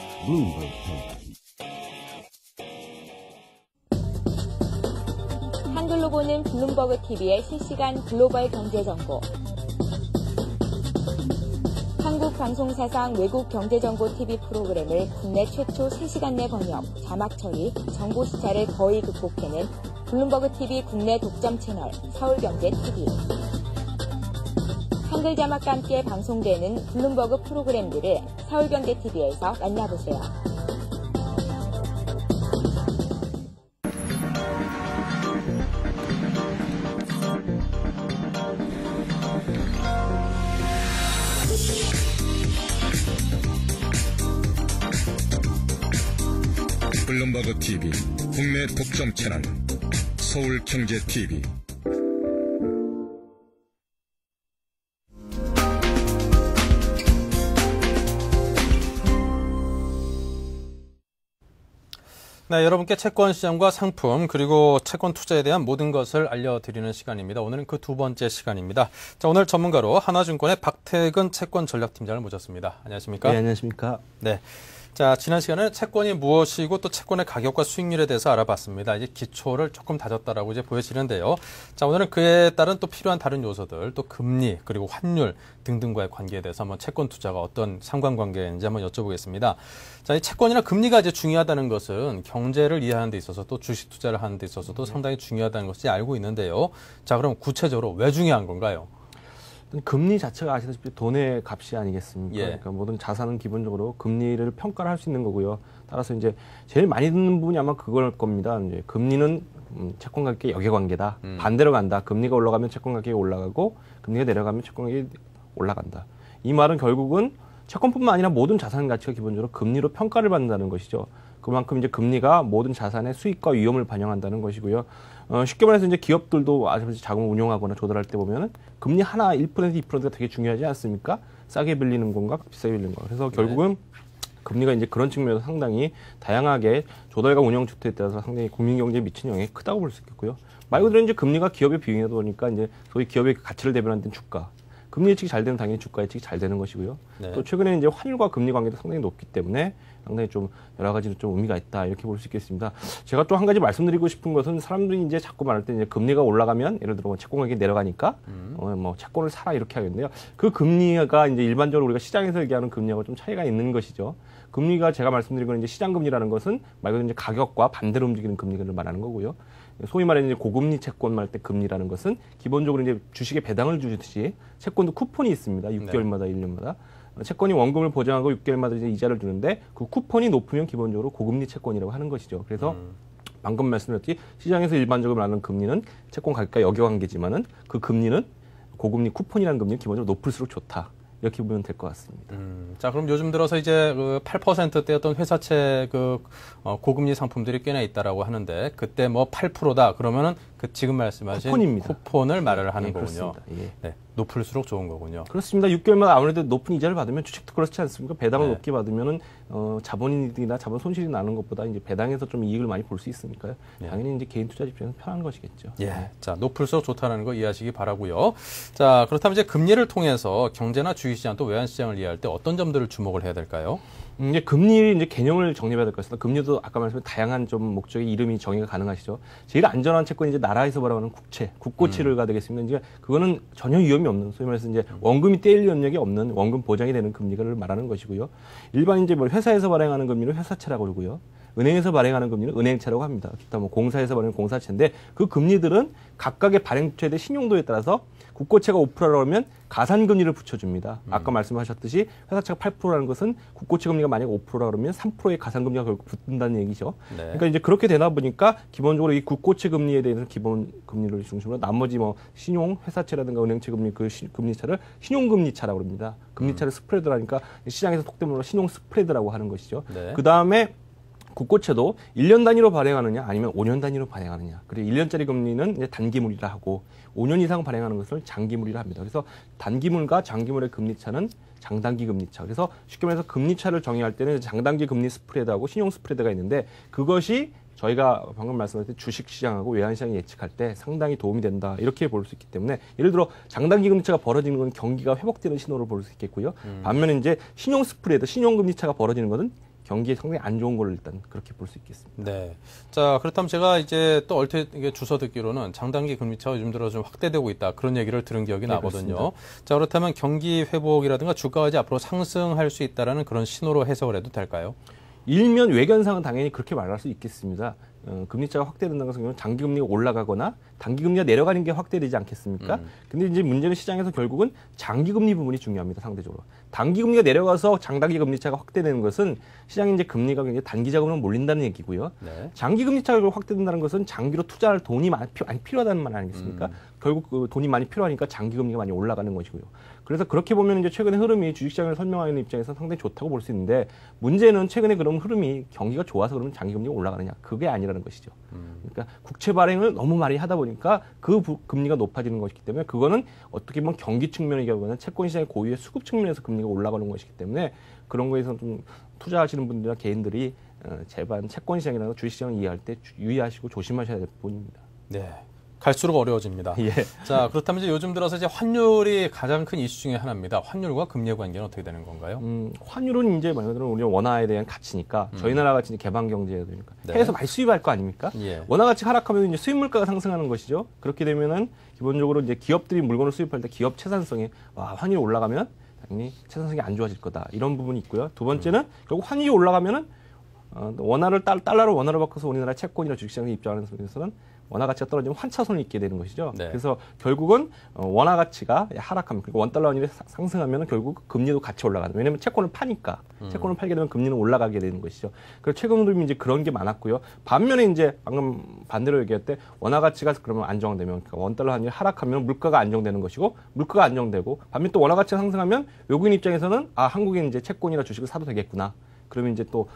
Speaker 6: 한글로 보는 블룸버그 TV의 실시간 글로벌 경제 정보. 한국 방송사상 외국 경제정보 TV 프로그램을 국내 최초 3시간 내 번역, 자막 처리, 정보 시차를 거의 극복해낸 블룸버그 TV 국내 독점 채널 서울경제TV. 한글 자막과 함께 방송되는 블룸버그 프로그램들을 서울경제TV에서 만나보세요.
Speaker 7: 블룸버그 TV 국내 독점 채널 서울경제TV.
Speaker 1: 네, 여러분께 채권 시장과 상품 그리고 채권 투자에 대한 모든 것을 알려드리는 시간입니다. 오늘은 그 두 번째 시간입니다. 자, 오늘 전문가로 하나증권의 박태근 채권 전략팀장을 모셨습니다. 안녕하십니까?
Speaker 9: 네, 안녕하십니까?
Speaker 1: 네. 자, 지난 시간에 채권이 무엇이고 또 채권의 가격과 수익률에 대해서 알아봤습니다. 이제 기초를 조금 다졌다라고 이제 보여지는데요. 자, 오늘은 그에 따른 또 필요한 다른 요소들, 또 금리 그리고 환율 등등과의 관계에 대해서 한번 채권 투자가 어떤 상관관계인지 한번 여쭤보겠습니다. 자, 이 채권이나 금리가 이제 중요하다는 것은 경제를 이해하는 데 있어서 또 주식 투자를 하는 데 있어서도 상당히 중요하다는 것이 알고 있는데요. 자, 그럼 구체적으로 왜 중요한 건가요?
Speaker 9: 금리 자체가 아시다시피 돈의 값이 아니겠습니까?
Speaker 1: 예.
Speaker 9: 그러니까 모든 자산은 기본적으로 금리를 평가를 할 수 있는 거고요. 따라서 이제 제일 많이 듣는 부분이 아마 그걸 겁니다. 이제 금리는 채권 가격의 역외관계다. 반대로 간다. 금리가 올라가면 채권 가격이 올라가고 금리가 내려가면 채권 가격이 올라간다. 이 말은 결국은 채권뿐만 아니라 모든 자산 가치가 기본적으로 금리로 평가를 받는다는 것이죠. 그만큼 이제 금리가 모든 자산의 수익과 위험을 반영한다는 것이고요. 쉽게 말해서 이제 기업들도 아시다시피 자금을 운용하거나 조달할 때 보면은 금리 하나 1%, 2%가 되게 중요하지 않습니까? 싸게 빌리는 건가, 비싸게 빌리는 건가. 그래서 결국은 금리가 이제 그런 측면에서 상당히 다양하게 조달과 운영 주택에 따라서 상당히 국민 경제에 미치는 영향이 크다고 볼 수 있겠고요. 말 그대로 이제 금리가 기업의 비용이다 보니까 이제 소위 기업의 가치를 대변하는 주가. 금리 예측이 잘 되면 당연히 주가 예측이 잘 되는 것이고요.
Speaker 1: 네.
Speaker 9: 또 최근에 이제 환율과 금리 관계도 상당히 높기 때문에 상당히 좀 여러 가지로 좀 의미가 있다 이렇게 볼 수 있겠습니다. 제가 또 한 가지 말씀드리고 싶은 것은 사람들이 이제 자꾸 말할 때 이제 금리가 올라가면 예를 들어 채권 가격이 내려가니까 뭐 채권을 사라 이렇게 하겠는데요. 그 금리가 이제 일반적으로 우리가 시장에서 얘기하는 금리하고 좀 차이가 있는 것이죠. 금리가 제가 말씀드린 건 이제 시장 금리라는 것은 말 그대로 이제 가격과 반대로 움직이는 금리를 말하는 거고요. 소위 말하는 이제 고금리 채권 말 때 금리라는 것은 기본적으로 이제 주식에 배당을 주듯이 채권도 쿠폰이 있습니다. 6개월마다 1년마다. 채권이 원금을 보장하고 6개월마다 이제 이자를 주는데 그 쿠폰이 높으면 기본적으로 고금리 채권이라고 하는 것이죠. 그래서 방금 말씀드렸듯이 시장에서 일반적으로 말하는 금리는 채권 가격과 역여관계지만은 그 금리는 고금리 쿠폰이라는 금리는 기본적으로 높을수록 좋다. 이렇게 보면 될 것 같습니다.
Speaker 1: 자, 그럼 요즘 들어서 이제 그 8%대였던 회사채 고금리 상품들이 꽤나 있다라고 하는데 그때 뭐 8%다 그러면은 그 지금 말씀하신
Speaker 9: 쿠폰입니다.
Speaker 1: 쿠폰을 말을 하는
Speaker 9: 예,
Speaker 1: 거군요.
Speaker 9: 그렇습니다. 예.
Speaker 1: 네, 높을수록 좋은 거군요.
Speaker 9: 그렇습니다. 6개월마다 아무래도 높은 이자를 받으면 주식도 그렇지 않습니까? 배당을
Speaker 1: 네.
Speaker 9: 높게 받으면은 자본이익이나 자본 손실이 나는 것보다 이제 배당에서 좀 이익을 많이 볼 수 있으니까요.
Speaker 1: 네.
Speaker 9: 당연히 이제 개인 투자 입장에서 편한 것이겠죠.
Speaker 1: 예. 자, 높을수록 좋다는 거 이해하시기 바라고요. 자, 그렇다면 이제 금리를 통해서 경제나 주식시장 또 외환시장을 이해할 때 어떤 점들을 주목을 해야 될까요?
Speaker 9: 이제 금리 이제 개념을 정립해야 될 것 같습니다. 금리도 아까 말씀드린 다양한 좀 목적의 이름이 정의가 가능하시죠. 제일 안전한 채권이 이제 나라에서 발행하는 국채, 국고채류가 되겠습니다. 이제 그거는 전혀 위험이 없는, 소위 말해서 이제 원금이 떼일 염려이 없는 원금 보장이 되는 금리를 말하는 것이고요. 일반 이제 뭐 회사에서 발행하는 금리는 회사채라고 그러고요. 은행에서 발행하는 금리는 은행채라고 합니다. 기타 뭐 공사에서 발행하는 공사채인데 그 금리들은 각각의 발행 최대 신용도에 따라서 국고채가 5%라고 하면 가산금리를 붙여줍니다. 아까 말씀하셨듯이 회사채가 8%라는 것은 국고채 금리가 만약 5%라고 그러면 3%의 가산금리가 결국 붙는다는 얘기죠.
Speaker 1: 네.
Speaker 9: 그러니까 이제 그렇게 되다 보니까 기본적으로 이 국고채 금리에 대해서 기본 금리를 중심으로 나머지 뭐 신용, 회사채라든가 은행채 금리 그 금리차를 신용금리차라고 합니다. 금리차를 스프레드라니까 시장에서 속된 말로 신용 스프레드라고 하는 것이죠.
Speaker 1: 네.
Speaker 9: 그 다음에 국고채도 1년 단위로 발행하느냐 아니면 5년 단위로 발행하느냐. 그리고 1년짜리 금리는 이제 단기물이라 하고 5년 이상 발행하는 것을 장기물이라 합니다. 그래서 단기물과 장기물의 금리차는 장단기 금리차. 그래서 쉽게 말해서 금리차를 정의할 때는 장단기 금리 스프레드하고 신용 스프레드가 있는데 그것이 저희가 방금 말씀하신 주식시장하고 외환시장 예측할 때 상당히 도움이 된다. 이렇게 볼 수 있기 때문에 예를 들어 장단기 금리차가 벌어지는 건 경기가 회복되는 신호를 볼 수 있겠고요. 반면에 이제 신용 스프레드, 신용 금리차가 벌어지는 것은 경기에 상당히 안 좋은 걸로 일단 그렇게 볼 수 있겠습니다.
Speaker 1: 네. 자, 그렇다면 제가 이제 또 얼핏 이게 주워 듣기로는 장단기 금리차가 요즘 들어 좀 확대되고 있다. 그런 얘기를 들은 기억이 나거든요.
Speaker 9: 그렇습니다.
Speaker 1: 자, 그렇다면 경기 회복이라든가 주가가 이제 앞으로 상승할 수 있다라는 그런 신호로 해석을 해도 될까요?
Speaker 9: 일면 외견상은 당연히 그렇게 말할 수 있겠습니다. 금리차가 확대된다는 것은 장기금리가 올라가거나 단기금리가 내려가는 게 확대되지 않겠습니까? 근데 이제 문제는 시장에서 결국은 장기금리 부분이 중요합니다, 상대적으로. 단기금리가 내려가서 장단기 금리차가 확대되는 것은 시장에 이제 금리가 굉장히 단기적으로 몰린다는 얘기고요. 네. 장기금리차가 확대된다는 것은 장기로 투자할 돈이 많이 필요하다는 말 아니겠습니까? 결국 그 돈이 많이 필요하니까 장기금리가 많이 올라가는 것이고요. 그래서 그렇게 보면 이제 최근의 흐름이 주식시장을 설명하는 입장에서 상당히 좋다고 볼 수 있는데 문제는 최근에 그런 흐름이 경기가 좋아서 그러면 장기금리가 올라가느냐 그게 아니라는 것이죠. 그러니까 국채 발행을 너무 많이 하다 보니까 그 금리가 높아지는 것이기 때문에 그거는 어떻게 보면 경기 측면이기보다는 채권 시장의 고유의 수급 측면에서 금리가 올라가는 것이기 때문에 그런 거에서 좀 투자하시는 분들이나 개인들이 제발 채권 시장이나 주식 시장을 이해할 때 유의하시고 조심하셔야 될 부분입니다.
Speaker 1: 네. 갈수록 어려워집니다.
Speaker 9: 예.
Speaker 1: 자, 그렇다면 이제 요즘 들어서 이제 환율이 가장 큰 이슈 중에 하나입니다. 환율과 금리의 관계는 어떻게 되는 건가요?
Speaker 9: 환율은 이제 말 그대로 우리 원화에 대한 가치니까 저희 나라 같이 이제 개방 경제가 되니까
Speaker 1: 네.
Speaker 9: 해외에서 많이 수입할 거 아닙니까?
Speaker 1: 예.
Speaker 9: 원화 가치 하락하면 이제 수입 물가가 상승하는 것이죠. 그렇게 되면은 기본적으로 이제 기업들이 물건을 수입할 때 기업 채산성이 환율이 올라가면 당연히 채산성이 안 좋아질 거다. 이런 부분이 있고요. 두 번째는 결국 환율이 올라가면은 원화를 달러로 원화로 바꿔서 우리나라 채권이나 주식시장에 입장하는 속에서는 원화 가치가 떨어지면 환차손을 입게 되는 것이죠.
Speaker 1: 네.
Speaker 9: 그래서 결국은 원화 가치가 하락하면 그리고 원달러 환율이 상승하면 결국 금리도 같이 올라가는. 왜냐하면 채권을 파니까 채권을 팔게 되면 금리는 올라가게 되는 것이죠. 그래서 최근도 이제 그런 게 많았고요. 반면에 이제 방금 반대로 얘기할 때 원화 가치가 그러면 안정되면 그러니까 원달러 환율이 하락하면 물가가 안정되는 것이고 물가가 안정되고 반면 또 원화 가치가 상승하면 외국인 입장에서는 한국인 이제 채권이나 주식을 사도 되겠구나. 그러면 이제 또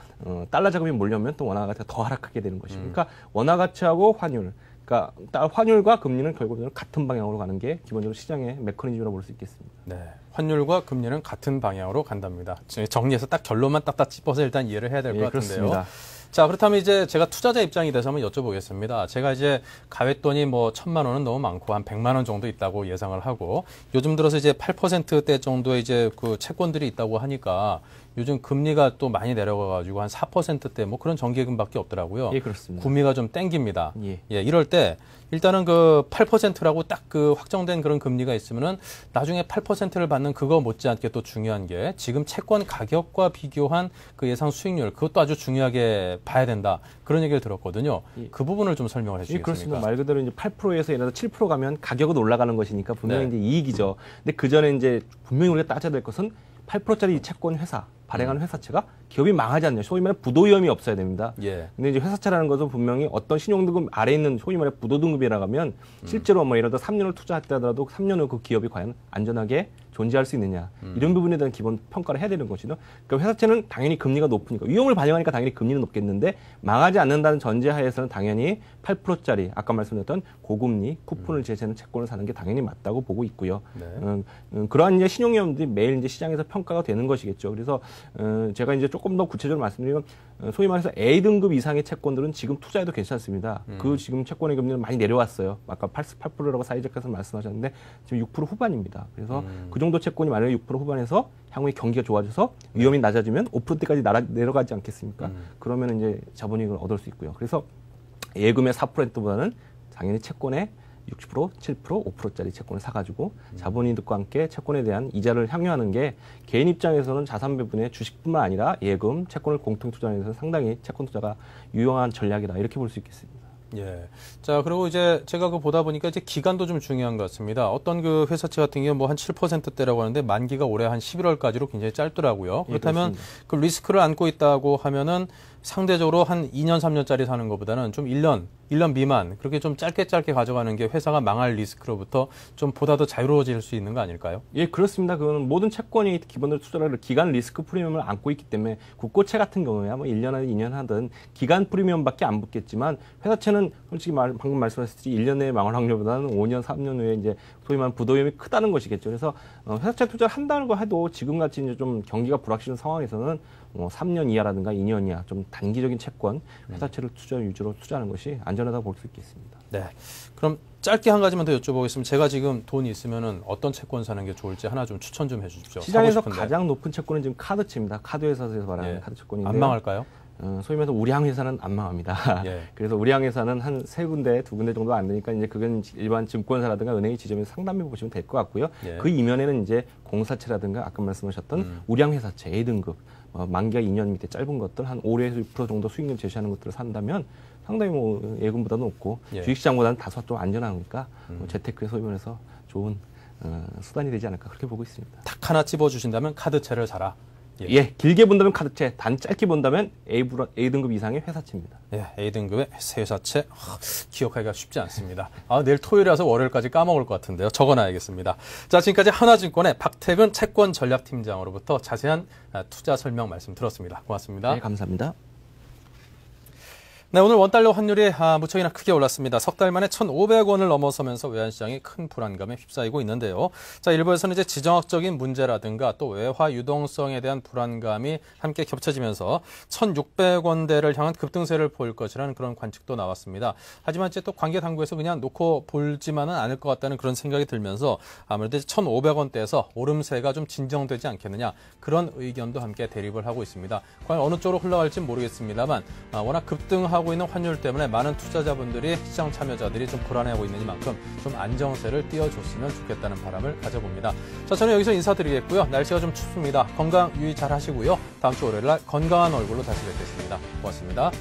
Speaker 9: 달러 자금이 몰려면 또 원화 가치가 더 하락하게 되는 것이고, 그러니까 원화 가치하고 환율, 그러니까 환율과 금리는 결국은 같은 방향으로 가는 게 기본적으로 시장의 메커니즘이라고 볼 수 있겠습니다.
Speaker 1: 네, 환율과 금리는 같은 방향으로 간답니다. 정리해서 딱 결론만 딱딱 짚어서 일단 이해를 해야 될 것 같은데요.
Speaker 9: 그렇습니다.
Speaker 1: 자, 그렇다면 이제 제가 투자자 입장이 돼서 한번 여쭤보겠습니다. 제가 이제 가외돈이 뭐 1,000만 원은 너무 많고 한 100만 원 정도 있다고 예상을 하고 요즘 들어서 이제 8%대 정도의 이제 그 채권들이 있다고 하니까 요즘 금리가 또 많이 내려가가지고 한 4%대 뭐 그런 정기금밖에 없더라고요.
Speaker 9: 예, 그렇습니다.
Speaker 1: 구미가 좀 땡깁니다.
Speaker 9: 예.
Speaker 1: 이럴 때 일단은 그 8%라고 딱 그 확정된 그런 금리가 있으면은 나중에 8%를 받는 그거 못지않게 또 중요한 게 지금 채권 가격과 비교한 그 예상 수익률 그것도 아주 중요하게 봐야 된다. 그런 얘기를 들었거든요.
Speaker 9: 예.
Speaker 1: 그 부분을 좀 설명을 해주시겠습니까?
Speaker 9: 그렇습니다. 말 그대로 이제 8%에서 예를 들어 7% 가면 가격은 올라가는 것이니까 분명히
Speaker 1: 네.
Speaker 9: 이제 이익이죠. 근데 그 전에 이제 분명히 우리가 따져야 될 것은 8%짜리 채권 회사, 발행하는 회사채가 기업이 망하지 않냐. 소위 말해 부도 위험이 없어야 됩니다.
Speaker 1: 예.
Speaker 9: 근데 이제 회사채라는 것은 분명히 어떤 신용등급 아래에 있는 소위 말해 부도 등급이라고 하면 실제로 뭐 예를 들어 3년을 투자했다 하더라도 3년 후 그 기업이 과연 안전하게 존재할 수 있느냐. 이런 부분에 대한 기본 평가를 해야 되는 것이죠. 그러니까 회사채는 당연히 금리가 높으니까 위험을 반영하니까 당연히 금리는 높겠는데 망하지 않는다는 전제하에서는 당연히 8%짜리 아까 말씀드렸던 고금리 쿠폰을 제시하는 채권을 사는 게 당연히 맞다고 보고 있고요.
Speaker 1: 네.
Speaker 9: 그러한 이제 신용위험들이 매일 이제 시장에서 평가가 되는 것이겠죠. 그래서 제가 이제 조금 더 구체적으로 말씀드리면 소위 말해서 A등급 이상의 채권들은 지금 투자해도 괜찮습니다. 그 지금 채권의 금리는 많이 내려왔어요. 아까 8%라고 사이즈께서 말씀하셨는데 지금 6% 후반입니다. 그래서 그 정도 채권이 만약에 6% 후반에서 향후에 경기가 좋아져서 위험이 낮아지면 5%대까지 내려가지 않겠습니까? 그러면 이제 자본이익을 얻을 수 있고요. 그래서 예금의 4%보다는 당연히 채권의 60%, 7%, 5%짜리 채권을 사가지고 자본이득과 함께 채권에 대한 이자를 향유하는 게 개인 입장에서는 자산 배분의 주식뿐만 아니라 예금, 채권을 공통 투자하는 데서 상당히 채권 투자가 유용한 전략이다 이렇게 볼 수 있겠습니다.
Speaker 1: 예. 자, 그리고 이제 제가 그 보다 보니까 이제 기간도 좀 중요한 것 같습니다. 어떤 그 회사채 같은 경우 뭐 한 7%대라고 하는데 만기가 올해 한 11월까지로 굉장히 짧더라고요. 그렇다면 그 리스크를 안고 있다고 하면은 상대적으로 한 2년, 3년짜리 사는 것보다는 좀 1년 미만 그렇게 좀 짧게 가져가는 게 회사가 망할 리스크로부터 좀 보다 더 자유로워질 수 있는 거 아닐까요?
Speaker 9: 예, 그렇습니다. 그건 모든 채권이 기본적으로 투자를 기간 리스크 프리미엄을 안고 있기 때문에 국고채 같은 경우야 뭐 1년 하든 2년 하든 기간 프리미엄밖에 안 붙겠지만 회사채는 솔직히 방금 말씀하셨듯이 1년 내에 망할 확률보다는 5년, 3년 후에 이제 소위 말하는 부도위험이 크다는 것이겠죠. 그래서 회사채 투자를 한다는 거 해도 지금같이 이제 좀 경기가 불확실한 상황에서는 3년 이하라든가 2년 이하 좀 단기적인 채권 회사채를 위주로 투자하는 것이 안전 안전하다고 볼 수 있겠습니다.
Speaker 1: 네. 그럼 짧게 한 가지만 더 여쭤보겠습니다. 제가 지금 돈이 있으면은 어떤 채권 사는 게 좋을지 하나 좀 추천 좀 해주십시오.
Speaker 9: 시장에서 가장 높은 채권은 지금 카드채입니다. 카드 회사에서 말하는 카드 채권인데요.
Speaker 1: 안 망할까요?
Speaker 9: 소위 말해서 우량 회사는 안 망합니다. 그래서 우량 회사는 한 3군데, 2군데 정도 안 되니까 이제 그건 일반 증권사라든가 은행의 지점에서 상담해 보시면 될 것 같고요. 그 이면에는 이제 공사채라든가 아까 말씀하셨던 우량 회사채 A등급, 만기가 2년 밑에 짧은 것들 한 5에서 6% 정도 수익률 제시하는 것들을 산다면 상당히 뭐 예금보다 높고 주식시장보다는 다소 좀 안전하니까 재테크에 소위 말해서 좋은 수단이 되지 않을까 그렇게 보고 있습니다.
Speaker 1: 딱 하나 찝어주신다면 카드채를 사라.
Speaker 9: 길게 본다면 카드채, 단 짧게 본다면 A등급 이상의 회사채입니다.
Speaker 1: A등급의 회사채. 기억하기가 쉽지 않습니다. 내일 토요일이라서 월요일까지 까먹을 것 같은데요. 적어놔야겠습니다. 자, 지금까지 하나증권의 박태근 채권전략팀장으로부터 자세한 투자 설명 말씀 들었습니다. 고맙습니다.
Speaker 9: 네, 감사합니다.
Speaker 1: 네, 오늘 원달러 환율이 무척이나 크게 올랐습니다. 석 달 만에 1,500원을 넘어서면서 외환시장이 큰 불안감에 휩싸이고 있는데요. 자, 일부에서는 이제 지정학적인 문제라든가 또 외화 유동성에 대한 불안감이 함께 겹쳐지면서 1,600원대를 향한 급등세를 보일 것이라는 그런 관측도 나왔습니다. 하지만 이제 또 관계 당국에서 그냥 놓고 볼지만은 않을 것 같다는 그런 생각이 들면서 아무래도 1,500원대에서 오름세가 좀 진정되지 않겠느냐 그런 의견도 함께 대립을 하고 있습니다. 과연 어느 쪽으로 흘러갈지 모르겠습니다만 워낙 급등하고 있는 환율 때문에 많은 투자자분들이 시장 참여자들이 좀 불안해하고 있는 만큼 좀 안정세를 띄워줬으면 좋겠다는 바람을 가져봅니다. 자, 저는 여기서 인사드리겠고요. 날씨가 좀 춥습니다. 건강 유의 잘 하시고요. 다음 주 월요일 날 건강한 얼굴로 다시 뵙겠습니다. 고맙습니다.